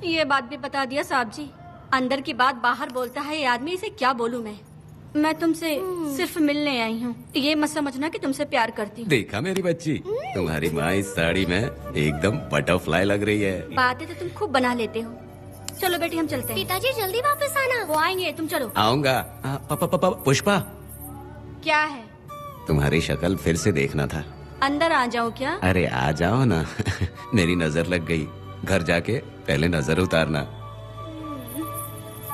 ये बात भी बता दिया साहब जी, अंदर की बात बाहर बोलता है ये आदमी, इसे क्या बोलूं मैं तुमसे सिर्फ मिलने आई हूँ, ये मत समझना कि तुमसे प्यार करती हूँ। देखा मेरी बच्ची, तुम्हारी माँ इस साड़ी में एकदम बटरफ्लाई लग रही है। बातें तो तुम खूब बना लेते हो। चलो बेटी, हम चलते हैं। पिताजी जल्दी वापस आना। वो आएंगे, तुम चलो। आऊंगा। पुष्पा, क्या है? तुम्हारी शक्ल फिर से देखना था। अंदर आ जाओ क्या? अरे आ जाओ ना। मेरी नजर लग गई, घर जाके पहले नजर उतारना।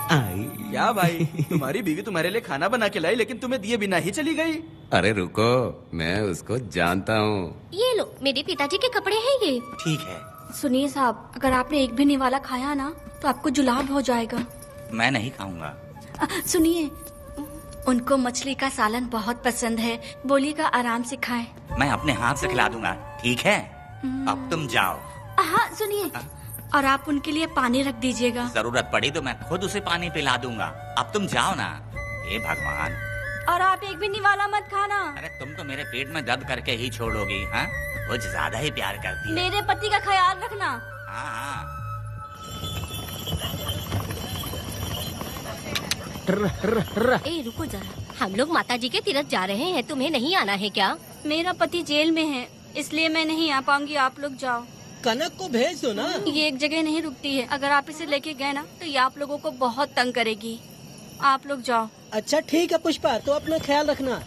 क्या भाई, तुम्हारी बीवी तुम्हारे लिए खाना बना के लाई, लेकिन तुम्हें दिए बिना ही चली गई। अरे रुको, मैं उसको जानता हूँ। ये लो, मेरे पिताजी के कपड़े हैं ये। ठीक है। सुनिए साहब, अगर आपने एक भी निवाला खाया ना तो आपको जुलाब हो जाएगा। मैं नहीं खाऊंगा। सुनिए, उनको मछली का सालन बहुत पसंद है, बोलिएगा आराम से खाएं। मैं अपने हाथ से खिला दूंगा, ठीक है? अब तुम जाओ। हाँ सुनिए, और आप उनके लिए पानी रख दीजिएगा। जरूरत पड़ी तो मैं खुद उसे पानी पिला दूंगा। अब तुम जाओ ना। हे भगवान। और आप एक भी निवाला मत खाना। अरे तुम तो मेरे पेट में दर्द करके ही छोड़ोगी। हाँ, कुछ ज्यादा ही प्यार करती है। मेरे पति का ख्याल रखना। हाँ। ए रुको जरा, हम लोग माता जी के तीर्थ जा रहे हैं, तुम्हें नहीं आना है क्या? मेरा पति जेल में है, इसलिए मैं नहीं आ पाऊंगी, आप लोग जाओ। कनक को भेज दो ना। ये एक जगह नहीं रुकती है, अगर आप इसे लेके गए ना तो ये आप लोगों को बहुत तंग करेगी। आप लोग जाओ। अच्छा ठीक है पुष्पा, तो अपना ख्याल रखना।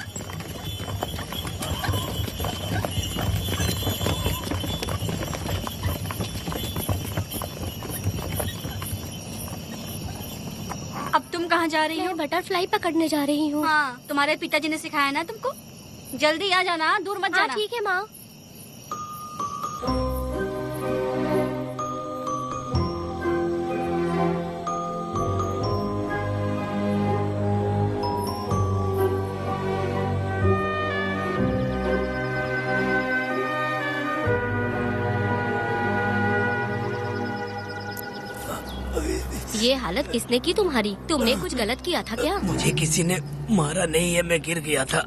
अब तुम कहाँ जा रही हो? बटरफ्लाई पकड़ने जा रही हूँ। हाँ, तुम्हारे पिताजी ने सिखाया ना तुमको। जल्दी आ जाना, दूर मत जाना। ठीक है माँ। ये हालत किसने की तुम्हारी? तुमने कुछ गलत किया था क्या? मुझे किसी ने मारा नहीं है, मैं गिर गया था।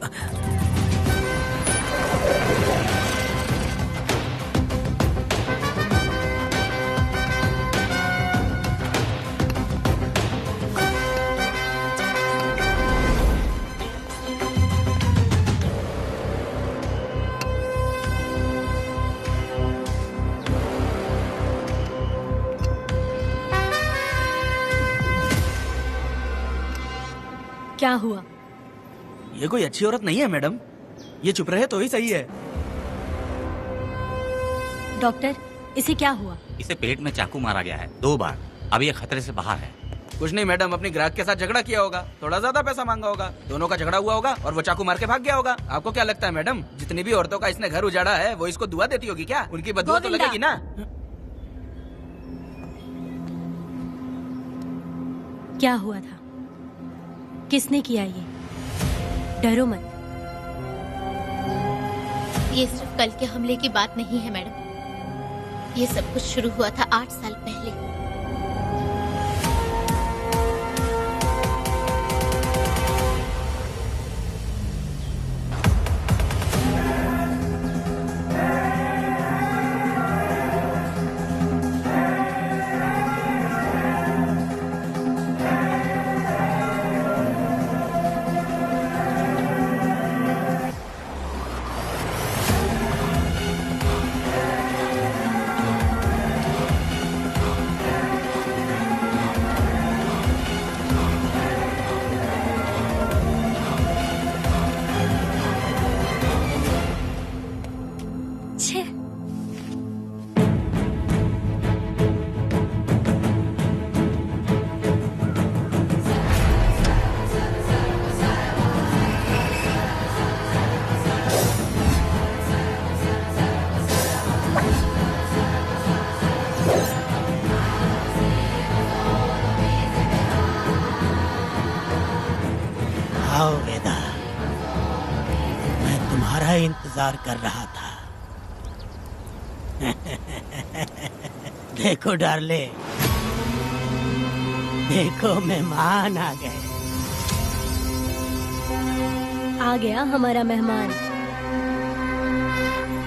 क्या हुआ? ये कोई अच्छी औरत नहीं है मैडम, ये चुप रहे तो ही सही है। डॉक्टर, इसे क्या हुआ? इसे पेट में चाकू मारा गया है 2 बार। अब ये खतरे से बाहर है। कुछ नहीं मैडम, अपनी ग्राहक के साथ झगड़ा किया होगा, थोड़ा ज्यादा पैसा मांगा होगा, दोनों का झगड़ा हुआ होगा और वो चाकू मार के भाग गया होगा। आपको क्या लगता है मैडम, जितनी भी औरतों का इसने घर उजाड़ा है वो इसको दुआ देती होगी क्या? उनकी बदुआ तो लगेगी ना। क्या हुआ था? किसने किया ये? डरो मत। ये सिर्फ कल के हमले की बात नहीं है मैडम, ये सब कुछ शुरू हुआ था 8 साल पहले। आओ वेदा, मैं तुम्हारा इंतजार कर रहा था। देखो डार्ले, देखो मेहमान आ गए। आ गया हमारा मेहमान।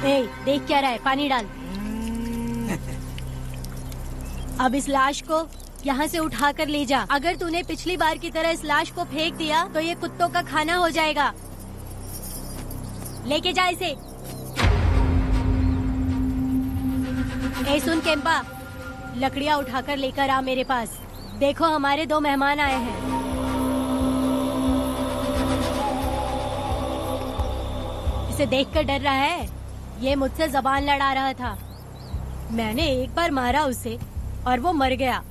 ए, देख क्या रहा है? पानी डाल। अब इस लाश को यहाँ से उठा कर ले जा। अगर तूने पिछली बार की तरह इस लाश को फेंक दिया तो ये कुत्तों का खाना हो जाएगा। लेके जा इसे। ए सुन केम्पा, लकड़ियाँ उठाकर लेकर आ मेरे पास। देखो हमारे 2 मेहमान आए हैं। इसे देखकर डर रहा है? ये मुझसे जबान लड़ा रहा था। मैंने एक बार मारा उसे और वो मर गया।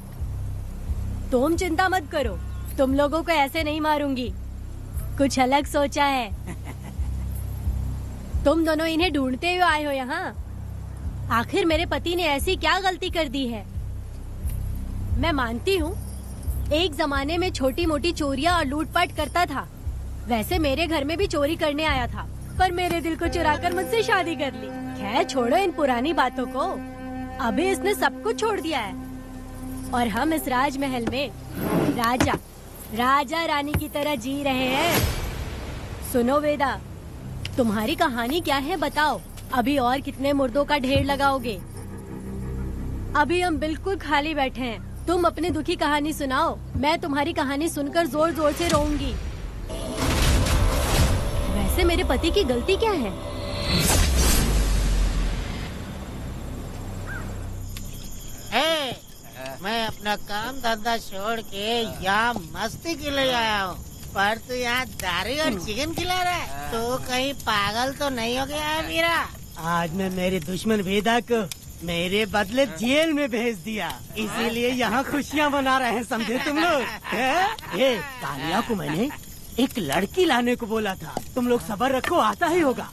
तुम चिंता मत करो, तुम लोगों को ऐसे नहीं मारूंगी। कुछ अलग सोचा है। तुम दोनों इन्हें ढूंढते हुए आए हो यहाँ। आखिर मेरे पति ने ऐसी क्या गलती कर दी है? मैं मानती हूँ एक जमाने में छोटी मोटी चोरियाँ और लूटपाट करता था। वैसे मेरे घर में भी चोरी करने आया था, पर मेरे दिल को चुराकर मुझसे शादी कर ली। खैर छोड़ो इन पुरानी बातों को। अभी इसने सब कुछ छोड़ दिया है और हम इस राजमहल में राजा रानी की तरह जी रहे हैं। सुनो वेदा, तुम्हारी कहानी क्या है बताओ? अभी और कितने मुर्दों का ढेर लगाओगे? अभी हम बिल्कुल खाली बैठे हैं। तुम अपनी दुखी कहानी सुनाओ, मैं तुम्हारी कहानी सुनकर जोर जोर से रोऊंगी। वैसे मेरे पति की गलती क्या है? मैं अपना काम धंधा छोड़ के यहाँ मस्ती के लिए आया हूँ, पर तू यहाँ दारू और चिकन खिला रहा है। तो कहीं पागल तो नहीं हो गया है मीरा? आज मैं मेरे दुश्मन वेदा को मेरे बदले जेल में भेज दिया, इसीलिए यहाँ खुशियाँ मना रहे हैं, समझे तुम लोग? ये कालिया को मैंने एक लड़की लाने को बोला था, तुम लोग सब्र रखो, आता ही होगा।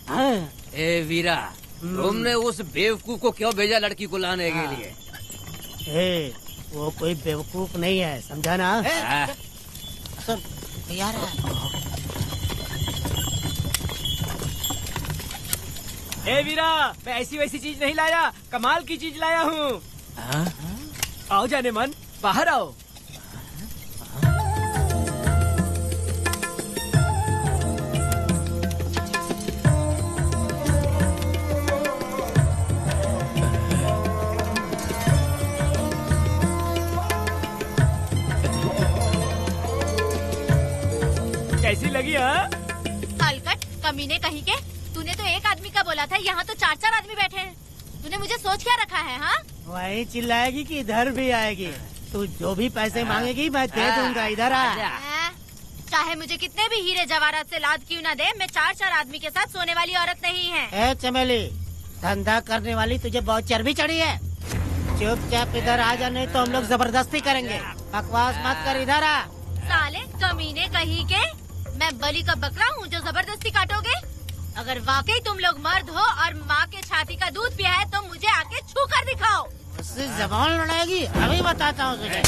ए वीरा, तुमने उस बेवकूफ को क्यों भेजा लड़की को लाने के लिए? वो कोई बेवकूफ नहीं है, समझा ना? सुन यार, ए वीरा, मैं ऐसी वैसी चीज नहीं लाया, कमाल की चीज लाया हूँ। आओ जाने मन, बाहर आओ। कैसी लगी? हलकट कमीने कहीं के, तूने तो एक आदमी का बोला था, यहाँ तो 4-4 आदमी बैठे हैं। तूने मुझे सोच क्या रखा है? हाँ, वही चिल्लाएगी कि इधर भी आएगी? तू जो भी पैसे मांगेगी मैं दे दूंगा, इधर आ। चाहे मुझे कितने भी हीरे जवाहरात से लाद क्यों न दे, मैं 4 आदमी के साथ सोने वाली औरत नहीं है। ए चमेली, धंधा करने वाली तुझे बहुत चर्बी चढ़ी है। चुपचाप इधर आ जा, नहीं तो हम लोग जबरदस्ती करेंगे। बकवास मत कर, इधर आ। साले कमीने कहीं के, मैं बलि का बकरा हूँ जो जबरदस्ती काटोगे? अगर वाकई तुम लोग मर्द हो और माँ के छाती का दूध पिया है तो मुझे आके छू कर दिखाओ। उससे जबान लड़ाएगी, अभी बताता हूँ तुझे।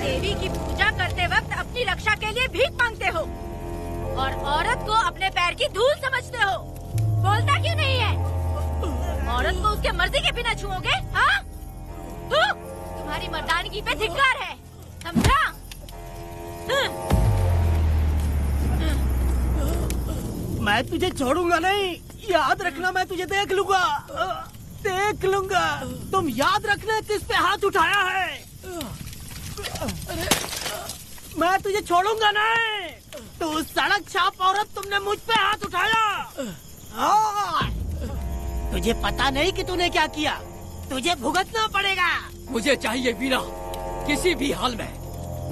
देवी की पूजा करते वक्त अपनी रक्षा के लिए भीख मांगते हो और औरत को अपने पैर की धूल समझते हो। बोलता क्यों नहीं है? औरत को उसके मर्जी के बिना छुओगे? हाँ? तुम्हारी मर्दानगी पे धिक्कार है, समझा? मैं तुझे छोड़ूंगा नहीं, याद रखना। मैं तुझे देख लूंगा, देख लूंगा। तुम याद रखना किस पे हाथ उठाया है। मैं तुझे छोड़ूंगा नहीं। तू सड़क छाप औरत, तुमने मुझ पे हाथ उठाया। तुझे पता नहीं कि तूने क्या किया, तुझे भुगतना पड़ेगा। मुझे चाहिए वीरा, किसी भी हाल में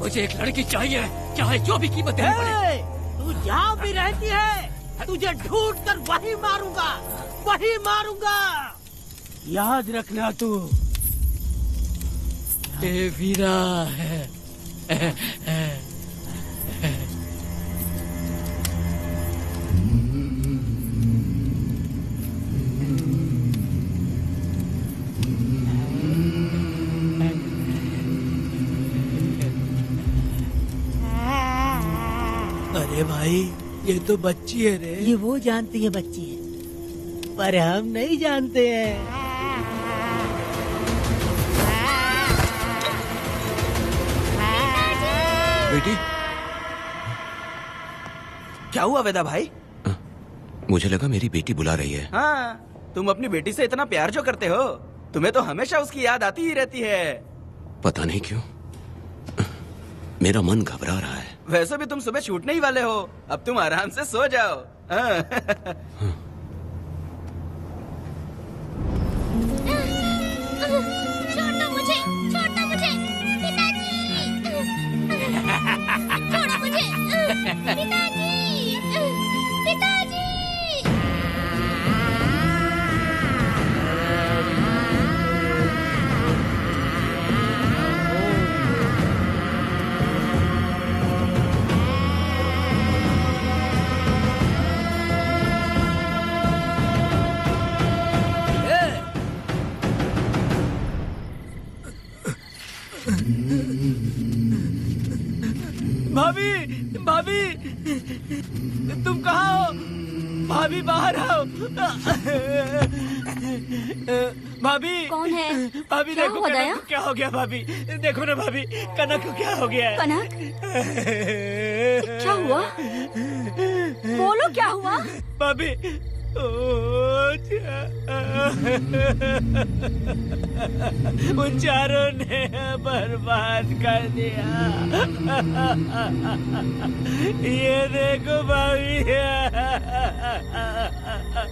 मुझे एक लड़की चाहिए, चाहे जो भी कीमत देनी पड़े। तू जहाँ भी रहती है, तुझे ढूंढ कर वही मारूंगा, वही मारूंगा। याद रखना तू। ये वीरा है। अरे भाई, ये तो बच्ची है रे। ये वो जानती है बच्ची है, पर हम नहीं जानते हैं। बेटी, क्या हुआ वेदा भाई? मुझे लगा मेरी बेटी बुला रही है। हाँ, तुम अपनी बेटी से इतना प्यार जो करते हो, तुम्हें तो हमेशा उसकी याद आती ही रहती है। पता नहीं क्यों मेरा मन घबरा रहा है। वैसे भी तुम सुबह छूटने ही वाले हो, अब तुम आराम से सो जाओ। छोड़ो मुझे, छोड़ो मुझे, पिताजी, छोड़ो मुझे, पिताजी, पिताजी। भाभी, भाभी, तुम कहाँ हो? भाभी बाहर आओ। भाभी कौन है? भाभी क्या देखो हुआ कनक दया? को क्या हो गया। भाभी देखो ना, भाभी कनक को क्या हो गया है। कनक, क्या हुआ? बोलो क्या हुआ? भाभी उन चारों ने बर्बाद कर दिया। ये देखो भाभी, ये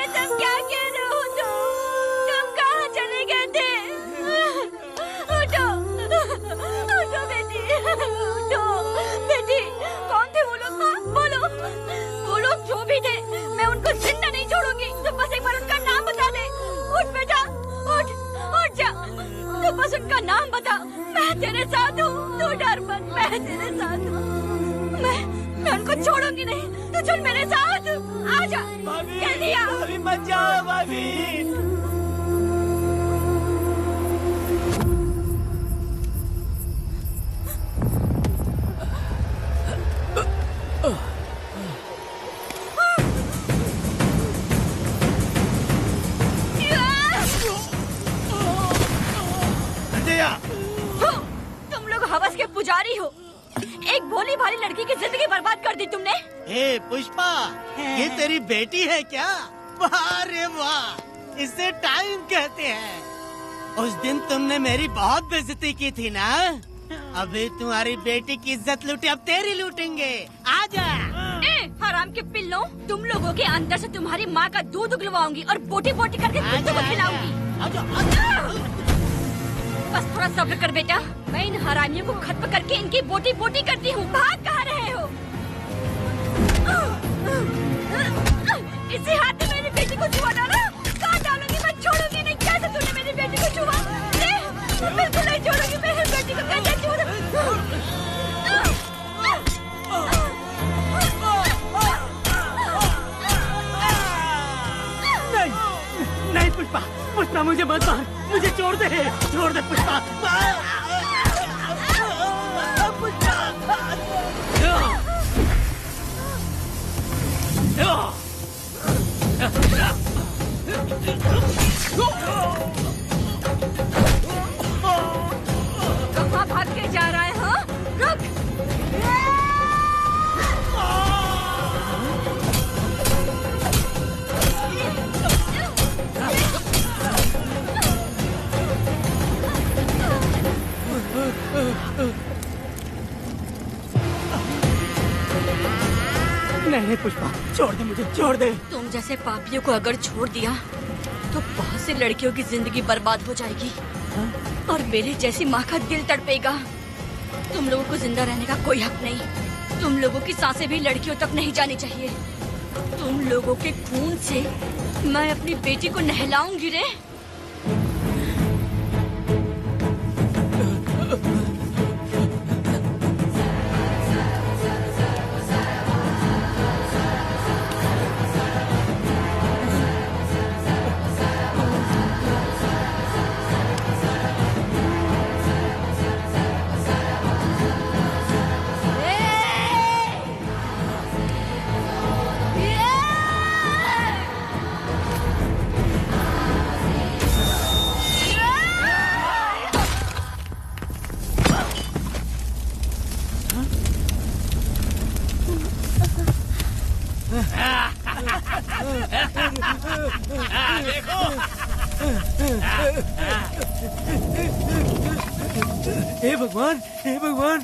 सब क्या कह रहे हो तुम कहाँ चले गए थे? उठो उठो बेटी, उठो बेटी। कौन थे वो लोग? बोलो, वो लोग जो भी थे मैं उनको जिंदा नहीं छोड़ूंगी। तो बस एक बार उनका नाम बता दे। उठ बेटा, उठ जा, तो बस उनका नाम बता। मैं तेरे साथ हूँ, तू डर मत, मैं तेरे साथ हूँ। मैं उनको छोड़ूंगी नहीं, तू चल मेरे साथ। आजा जल्दी आ। भाभी मत जाओ भाभी। तुम लोग हवस के पुजारी हो। एक भोली भाली लड़की की जिंदगी बर्बाद कर दी तुमने। ए पुष्पा, ये तेरी बेटी है क्या? वाह रे वाह, इसे टाइम कहते हैं। उस दिन तुमने मेरी बहुत बेइज्जती की थी ना? अभी तुम्हारी बेटी की इज्जत लूटी, अब तेरी लूटेंगे। आजा। हराम के पिल्लों, तुम लोगों के अंदर से तुम्हारी माँ का दूध उगलवाऊंगी और बोटी बोटी करके कुत्तों को खिलाऊंगी। बस थोड़ा सब्र कर बेटा, मैं इन हरामियों को खत्म करके इनकी बोटी बोटी करती हूँ। भाग कहाँ रहे हो? इसी हाथ में मेरी बेटी को छुआ डाला। कहाँ डालूंगी, मैं छोड़ूंगी नहीं। कैसे तूने मेरी बेटी को छुआ? बिल्कुल नहीं छोड़ूंगी मेरी बेटी को। कैसे छुआ? नहीं पुष्पा, पुष्पा मुझे मत मार, मुझे छोड़ दे पुष्पा। कहाँ भाग के जा रहा है? हाँ, रुक। नहीं पुष्पा, छोड़ दे मुझे, छोड़ दे। तुम जैसे पापियों को अगर छोड़ दिया तो बहुत सी लड़कियों की जिंदगी बर्बाद हो जाएगी और मेरी जैसी माँ का दिल तड़पेगा। तुम लोगों को जिंदा रहने का कोई हक नहीं। तुम लोगों की सांसें भी लड़कियों तक नहीं जानी चाहिए। तुम लोगों के खून से मैं अपनी बेटी को नहलाऊंगी रे। देखो, हे भगवान, हे भगवान,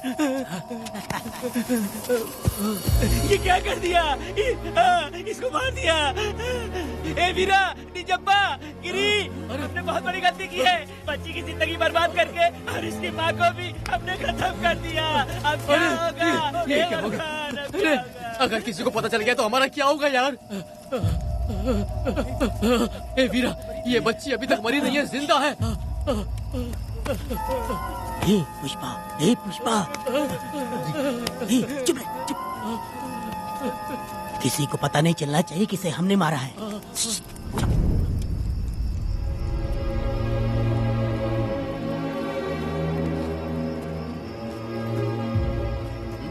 ये क्या कर दिया? इसको मार दिया। हे वीरा, निजब्बा, गिरी, हमने बहुत बड़ी गलती की है। बच्ची की जिंदगी बर्बाद करके और इसकी माँ को भी हमने खत्म कर दिया। अब क्या होगा? ये क्या होगा? अगर किसी को पता चल गया तो हमारा क्या होगा यार? ए वीरा, ये बच्ची अभी तक मरी नहीं है, जिंदा है। हे पुष्पा, हे पुष्पा, हे चुप रह, चुप। किसी को पता नहीं चलना चाहिए किसे हमने मारा है।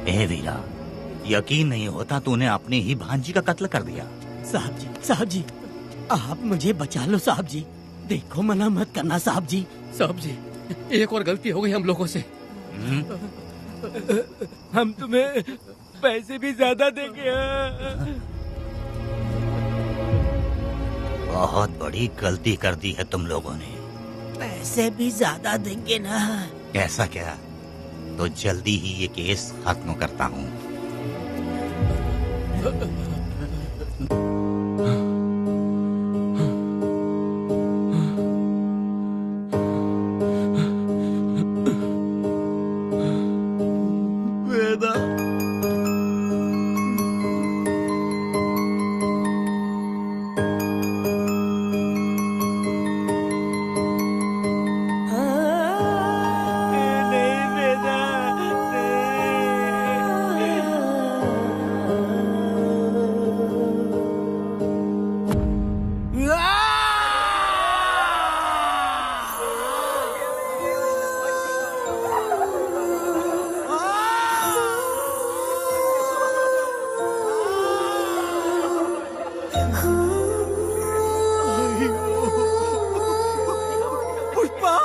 ए वीरा, यकीन नहीं होता तूने अपनी ही भांजी का कत्ल कर दिया। साहब जी, आप मुझे बचा लो साहब जी। देखो, मना मत करना साहब जी। साहब जी, एक और गलती हो गई हम लोगों से। हम तुम्हें पैसे भी ज्यादा देंगे। बहुत बड़ी गलती कर दी है तुम लोगों ने। पैसे भी ज्यादा देंगे ना? ऐसा क्या? तो जल्दी ही ये केस खत्म करता हूँ। वेदा, नहीं वेदा, पुष्पा,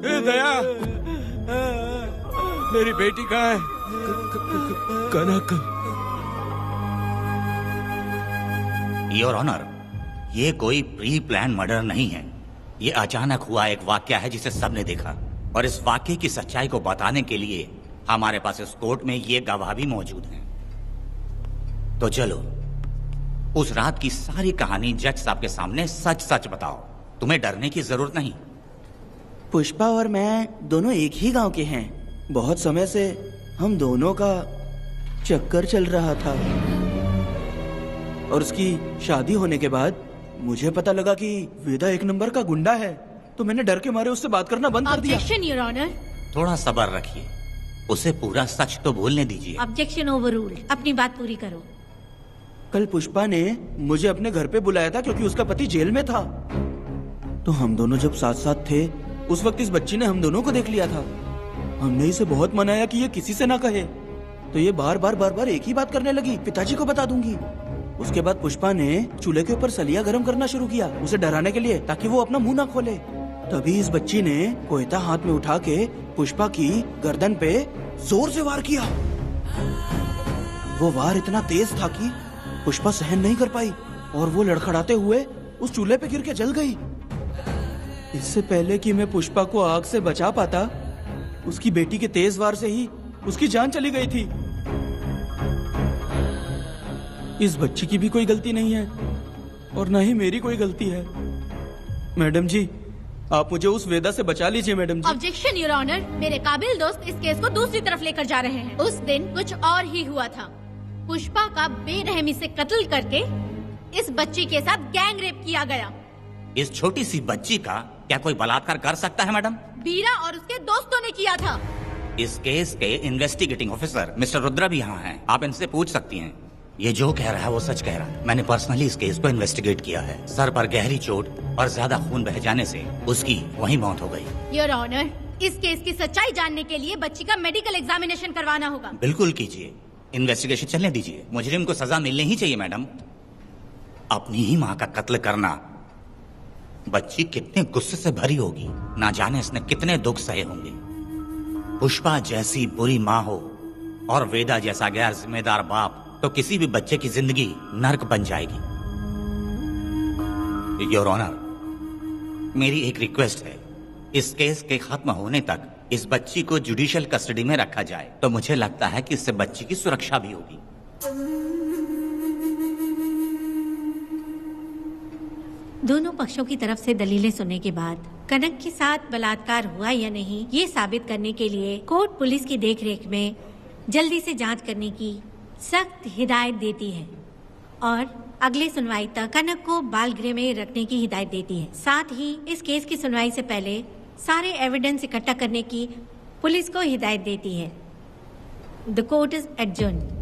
ए दया, मेरी बेटी कहाँ है? कनक। योर ऑनर, ये कोई प्री प्लान मर्डर नहीं है। ये अचानक हुआ एक वाकया है जिसे सबने देखा, और इस वाकये की सच्चाई को बताने के लिए हमारे पास इस कोर्ट में ये गवाह भी मौजूद हैं। तो चलो, उस रात की सारी कहानी जज साहब के सामने सच सच बताओ। तुम्हें डरने की जरूरत नहीं। पुष्पा और मैं दोनों एक ही गांव के हैं। बहुत समय से हम दोनों का चक्कर चल रहा था, और उसकी शादी होने के बाद मुझे पता लगा कि वेदा एक नंबर का गुंडा है, तो मैंने डर के मारे उससे बात करना बंद कर दिया। Objection your honour. थोड़ा सब्र रखिए, उसे पूरा सच तो बोलने दीजिए। Objection overruled. अपनी बात पूरी करो। कल पुष्पा ने मुझे अपने घर पे बुलाया था क्योंकि उसका पति जेल में था। तो हम दोनों जब साथ साथ थे, उस वक्त इस बच्ची ने हम दोनों को देख लिया था। हमने इसे बहुत मनाया कि ये किसी से ना कहे, तो ये बार बार एक ही बात करने लगी, पिताजी को बता दूंगी। उसके बाद पुष्पा ने चूल्हे के ऊपर सलिया गरम करना शुरू किया, उसे डराने के लिए, ताकि वो अपना मुंह ना खोले। तभी इस बच्ची ने कोयता हाथ में उठा के पुष्पा की गर्दन पे जोर से वार किया। वो वार इतना तेज था कि पुष्पा सहन नहीं कर पाई, और वो लड़खड़ाते हुए उस चूल्हे पे गिर के जल गई। इससे पहले कि मैं पुष्पा को आग से बचा पाता, उसकी बेटी के तेज वार से ही उसकी जान चली गई थी। इस बच्ची की भी कोई गलती नहीं है, और न ही मेरी कोई गलती है। मैडम जी, आप मुझे उस वेदा से बचा लीजिए madam ji. Objection your honour. मेरे काबिल दोस्त इस केस को दूसरी तरफ लेकर जा रहे हैं। उस दिन कुछ और ही हुआ था। पुष्पा का बेरहमी से कत्ल करके इस बच्ची के साथ गैंग रेप किया गया। इस छोटी सी बच्ची का क्या कोई बलात्कार कर सकता है मैडम? बीरा और उसके दोस्तों ने किया था। इस केस के इन्वेस्टिगेटिंग ऑफिसर मिस्टर रुद्रा भी यहाँ हैं। आप इनसे पूछ सकती हैं। ये जो कह रहा है वो सच कह रहा है। मैंने पर्सनली इस केस को इन्वेस्टिगेट किया है। सर पर गहरी चोट और ज्यादा खून बह जाने से उसकी वहीं मौत हो गई। योर ऑनर, इस केस की सच्चाई जानने के लिए बच्ची का मेडिकल एग्जामिनेशन करवाना होगा। बिल्कुल कीजिए, इन्वेस्टिगेशन चलने दीजिए। मुजरिम को सजा मिलनी ही चाहिए मैडम। अपनी ही माँ का कत्ल करना, बच्ची कितने गुस्से से भरी होगी, ना जाने इसने कितने दुख सहे होंगे। पुष्पा जैसी बुरी माँ हो और वेदा जैसा गैर जिम्मेदार बाप, तो किसी भी बच्चे की जिंदगी नर्क बन जाएगी। योर ऑनर, मेरी एक रिक्वेस्ट है, इस केस के खत्म होने तक इस बच्ची को जुडिशियल कस्टडी में रखा जाए, तो मुझे लगता है कि इससे बच्ची की सुरक्षा भी होगी। दोनों पक्षों की तरफ से दलीलें सुनने के बाद कनक के साथ बलात्कार हुआ या नहीं, ये साबित करने के लिए कोर्ट पुलिस की देखरेख में जल्दी से जांच करने की सख्त हिदायत देती है, और अगले सुनवाई तक कनक को बाल गृह में रखने की हिदायत देती है। साथ ही इस केस की सुनवाई से पहले सारे एविडेंस इकट्ठा करने की पुलिस को हिदायत देती है। The court is adjourned.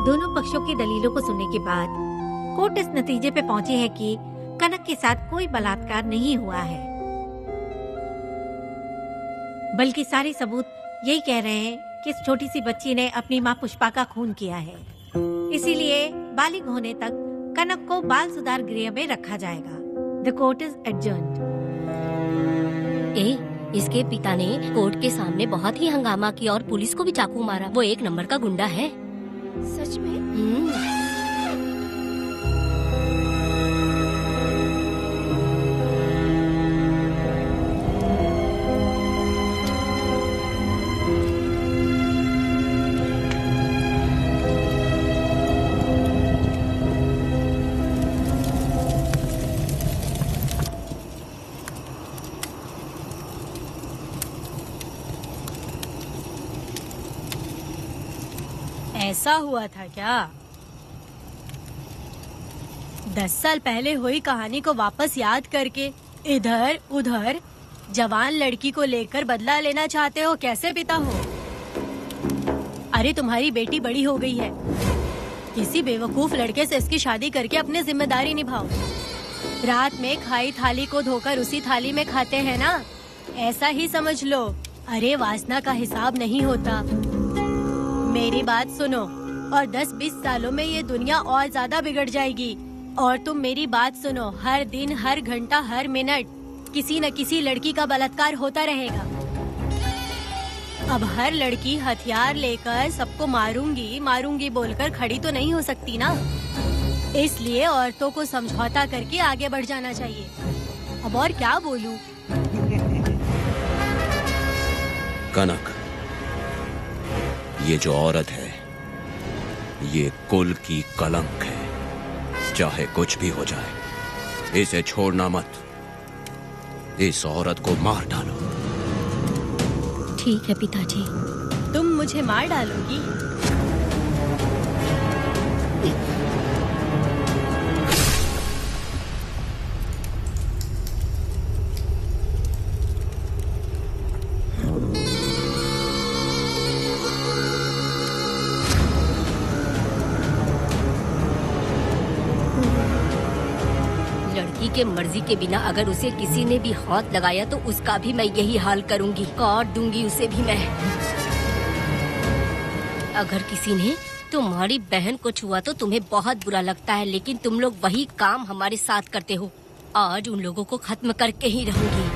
दोनों पक्षों की दलीलों को सुनने के बाद कोर्ट इस नतीजे पे पहुंची है कि कनक के साथ कोई बलात्कार नहीं हुआ है, बल्कि सारे सबूत यही कह रहे हैं कि इस छोटी सी बच्ची ने अपनी माँ पुष्पा का खून किया है। इसीलिए बालिग होने तक कनक को बाल सुधार गृह में रखा जाएगा। The court is adjourned. इसके पिता ने कोर्ट के सामने बहुत ही हंगामा किया और पुलिस को भी चाकू मारा। वो एक नंबर का गुंडा है। सच में? ऐसा हुआ था क्या? 10 साल पहले हुई कहानी को वापस याद करके इधर उधर जवान लड़की को लेकर बदला लेना चाहते हो? कैसे पिता हो? अरे तुम्हारी बेटी बड़ी हो गई है, किसी बेवकूफ लड़के से इसकी शादी करके अपनी जिम्मेदारी निभाओ। रात में खाई थाली को धोकर उसी थाली में खाते हैं ना, ऐसा ही समझ लो। अरे वासना का हिसाब नहीं होता। मेरी बात सुनो, और 10-20 सालों में ये दुनिया और ज्यादा बिगड़ जाएगी। और तुम मेरी बात सुनो, हर दिन, हर घंटा, हर मिनट किसी न किसी लड़की का बलात्कार होता रहेगा। अब हर लड़की हथियार लेकर सबको मारूंगी मारूंगी बोलकर खड़ी तो नहीं हो सकती ना। इसलिए औरतों को समझौता करके आगे बढ़ जाना चाहिए। अब और क्या बोलूं? कनक, ये जो औरत है ये कुल की कलंक है। चाहे कुछ भी हो जाए इसे छोड़ना मत। इस औरत को मार डालो। ठीक है पिताजी। तुम मुझे मार डालोगी? लड़की के मर्जी के बिना अगर उसे किसी ने भी हाथ लगाया तो उसका भी मैं यही हाल करूंगी। काट दूंगी उसे भी मैं। अगर किसी ने तुम्हारी बहन को छुआ तो तुम्हें बहुत बुरा लगता है, लेकिन तुम लोग वही काम हमारे साथ करते हो। आज उन लोगों को खत्म करके ही रहूंगी।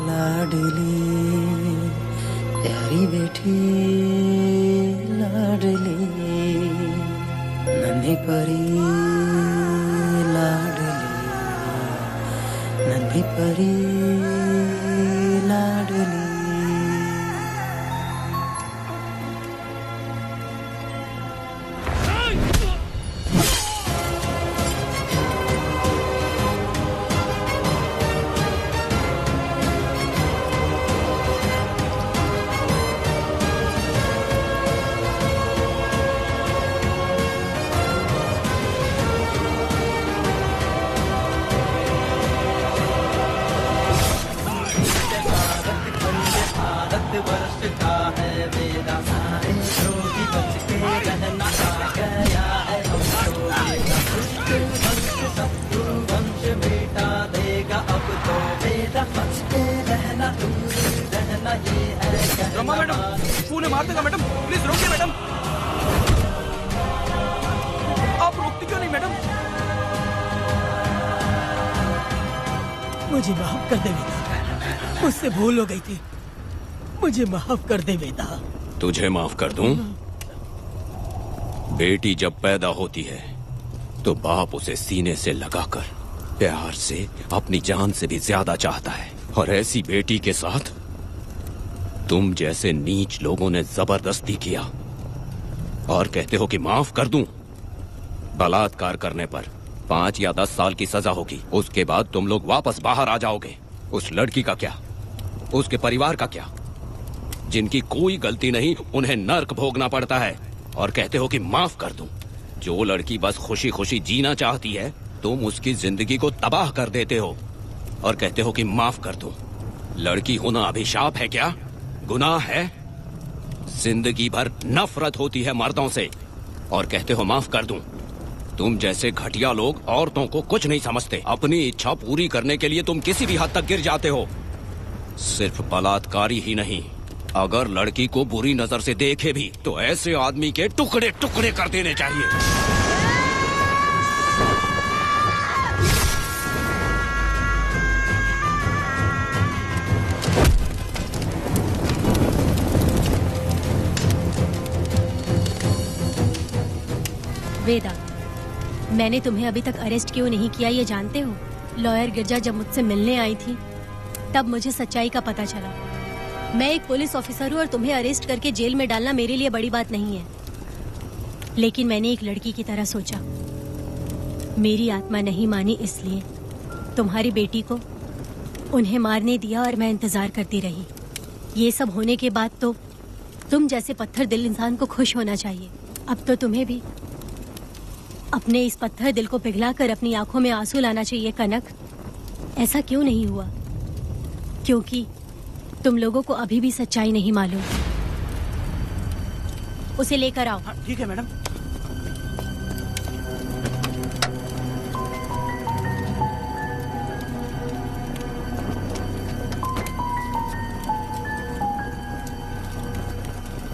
लाडली प्यारी बेटी लाडली नन्ही परी लाडली नन्ही परी लाडली। रमा मैडम, फूल मार देगा मैडम, प्लीज रोकिए मैडम। आप रोकती क्यों नहीं मैडम? मुझे माफ कर दे वेदा, मुझसे भूल हो गई थी। मुझे माफ कर दे वेदा। तुझे माफ कर दूं? बेटी जब पैदा होती है तो बाप उसे सीने से लगाकर प्यार से अपनी जान से भी ज्यादा चाहता है, और ऐसी बेटी के साथ तुम जैसे नीच लोगों ने जबरदस्ती किया। और कहते हो कि माफ कर दूं। बलात्कार करने पर 5 या 10 साल की सजा होगी। उसके बाद तुम लोग वापस बाहर आ जाओगे। उस लड़की का क्या, उसके परिवार का क्या? जिनकी कोई गलती नहीं उन्हें नर्क भोगना पड़ता है। और कहते हो कि माफ कर दूं। जो लड़की बस खुशी खुशी जीना चाहती है तुम उसकी जिंदगी को तबाह कर देते हो और कहते हो कि माफ कर दूं। लड़की होना अभिशाप है क्या, गुनाह है? जिंदगी भर नफरत होती है मर्दों से और कहते हो माफ कर दूं। तुम जैसे घटिया लोग औरतों को कुछ नहीं समझते। अपनी इच्छा पूरी करने के लिए तुम किसी भी हद तक गिर जाते हो। सिर्फ बलात्कारी ही नहीं, अगर लड़की को बुरी नजर से देखे भी तो ऐसे आदमी के टुकड़े टुकड़े कर देने चाहिए। वेदा, मैंने तुम्हें अभी तक अरेस्ट क्यों नहीं किया ये जानते हो? लॉयर गिरजा जब मुझसे मिलने आई थी तब मुझे सच्चाई का पता चला। मैं एक पुलिस ऑफिसर हूँ और तुम्हें अरेस्ट करके जेल में डालना मेरे लिए बड़ी बात नहीं है, लेकिन मैंने एक लड़की की तरह सोचा। मेरी आत्मा नहीं मानी, इसलिए तुम्हारी बेटी को उन्हें मारने दिया और मैं इंतजार करती रही। ये सब होने के बाद तो तुम जैसे पत्थर दिल इंसान को खुश होना चाहिए। अब तो तुम्हें भी अपने इस पत्थर दिल को पिघलाकर अपनी आंखों में आंसू लाना चाहिए। कनक, ऐसा क्यों नहीं हुआ? क्योंकि तुम लोगों को अभी भी सच्चाई नहीं मालूम। उसे लेकर आओ। ठीक है मैडम।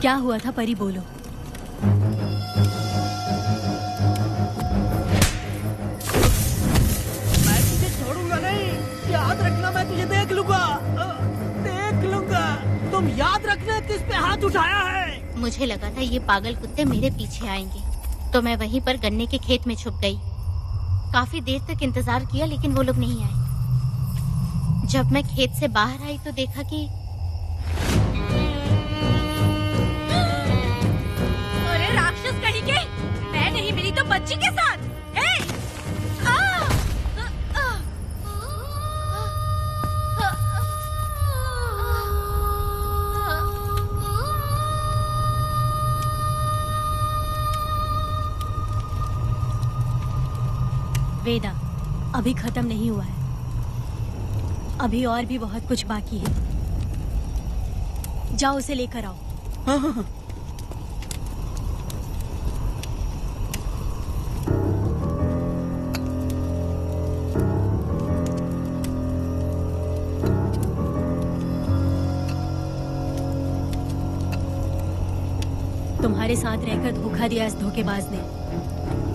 क्या हुआ था परी, बोलो। याद रखना, मैं तुझे देख लूंगा, देख लूंगा। तुम याद रखना किस पे हाथ उठाया है। मुझे लगा था ये पागल कुत्ते मेरे पीछे आएंगे, तो मैं वहीं पर गन्ने के खेत में छुप गई। काफी देर तक इंतजार किया लेकिन वो लोग नहीं आए। जब मैं खेत से बाहर आई तो देखा कि अरे राक्षस कहीं के, मैं नहीं मिली तो बच्ची के साथ। वेदा, अभी खत्म नहीं हुआ है, अभी और भी बहुत कुछ बाकी है। जाओ उसे लेकर आओ। हाँ हाँ हाँ। तुम्हारे साथ रहकर धोखा दिया इस धोखेबाज ने।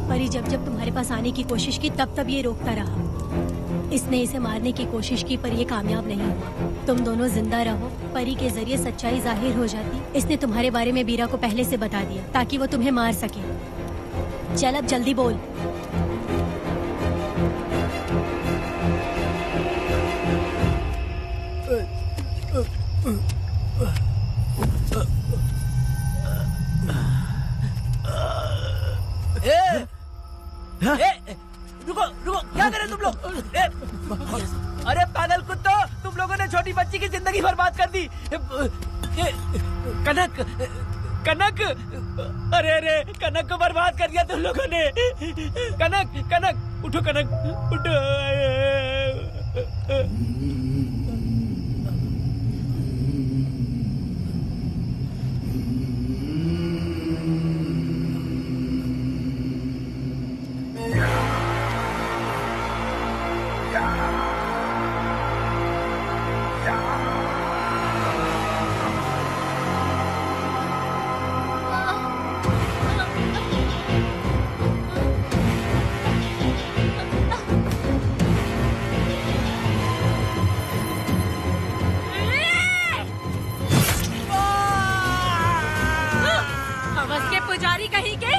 परी जब जब तुम्हारे पास आने की कोशिश की तब तब ये रोकता रहा। इसने इसे मारने की कोशिश की पर ये कामयाब नहीं हुआ। तुम दोनों जिंदा रहो, परी के जरिए सच्चाई जाहिर हो जाती। इसने तुम्हारे बारे में बीरा को पहले से बता दिया ताकि वो तुम्हें मार सके। चल अब जल्दी बोल। रुको रुको, क्या करे तुम लोग? अरे पागल कुत्तो, तुम लोगों ने छोटी बच्ची की जिंदगी बर्बाद कर दी। कनक, कनक, अरे अरे कनक को बर्बाद कर दिया तुम लोगों ने। कनक, कनक उठो, कनक उठो। पुजारी कहीं के,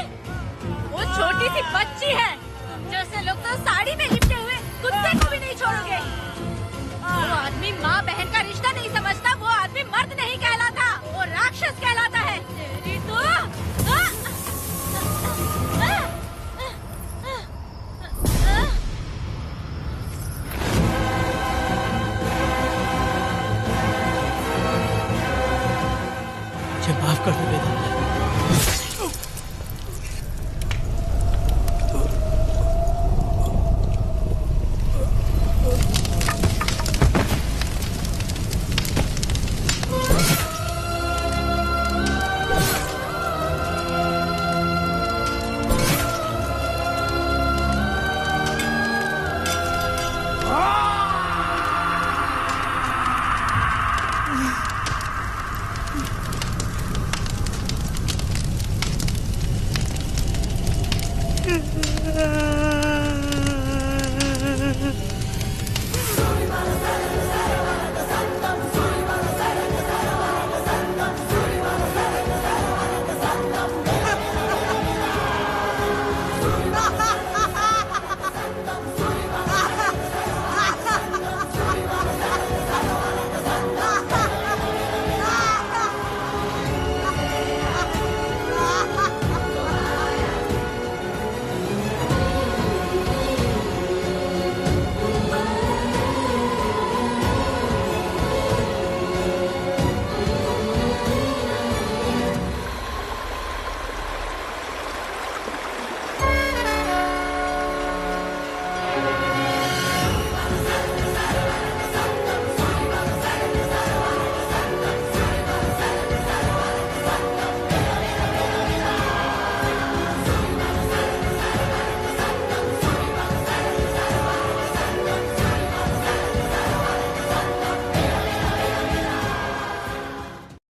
वो छोटी सी बच्ची है। जैसे लोग तो साड़ी में लिपटे हुए कुत्ते को भी नहीं छोड़ोगे। वो आदमी माँ बहन का रिश्ता नहीं समझता, वो आदमी मर्द नहीं कहलाता, वो राक्षस कहलाता है। तेरी तो मुझे माफ कर दो वेदा।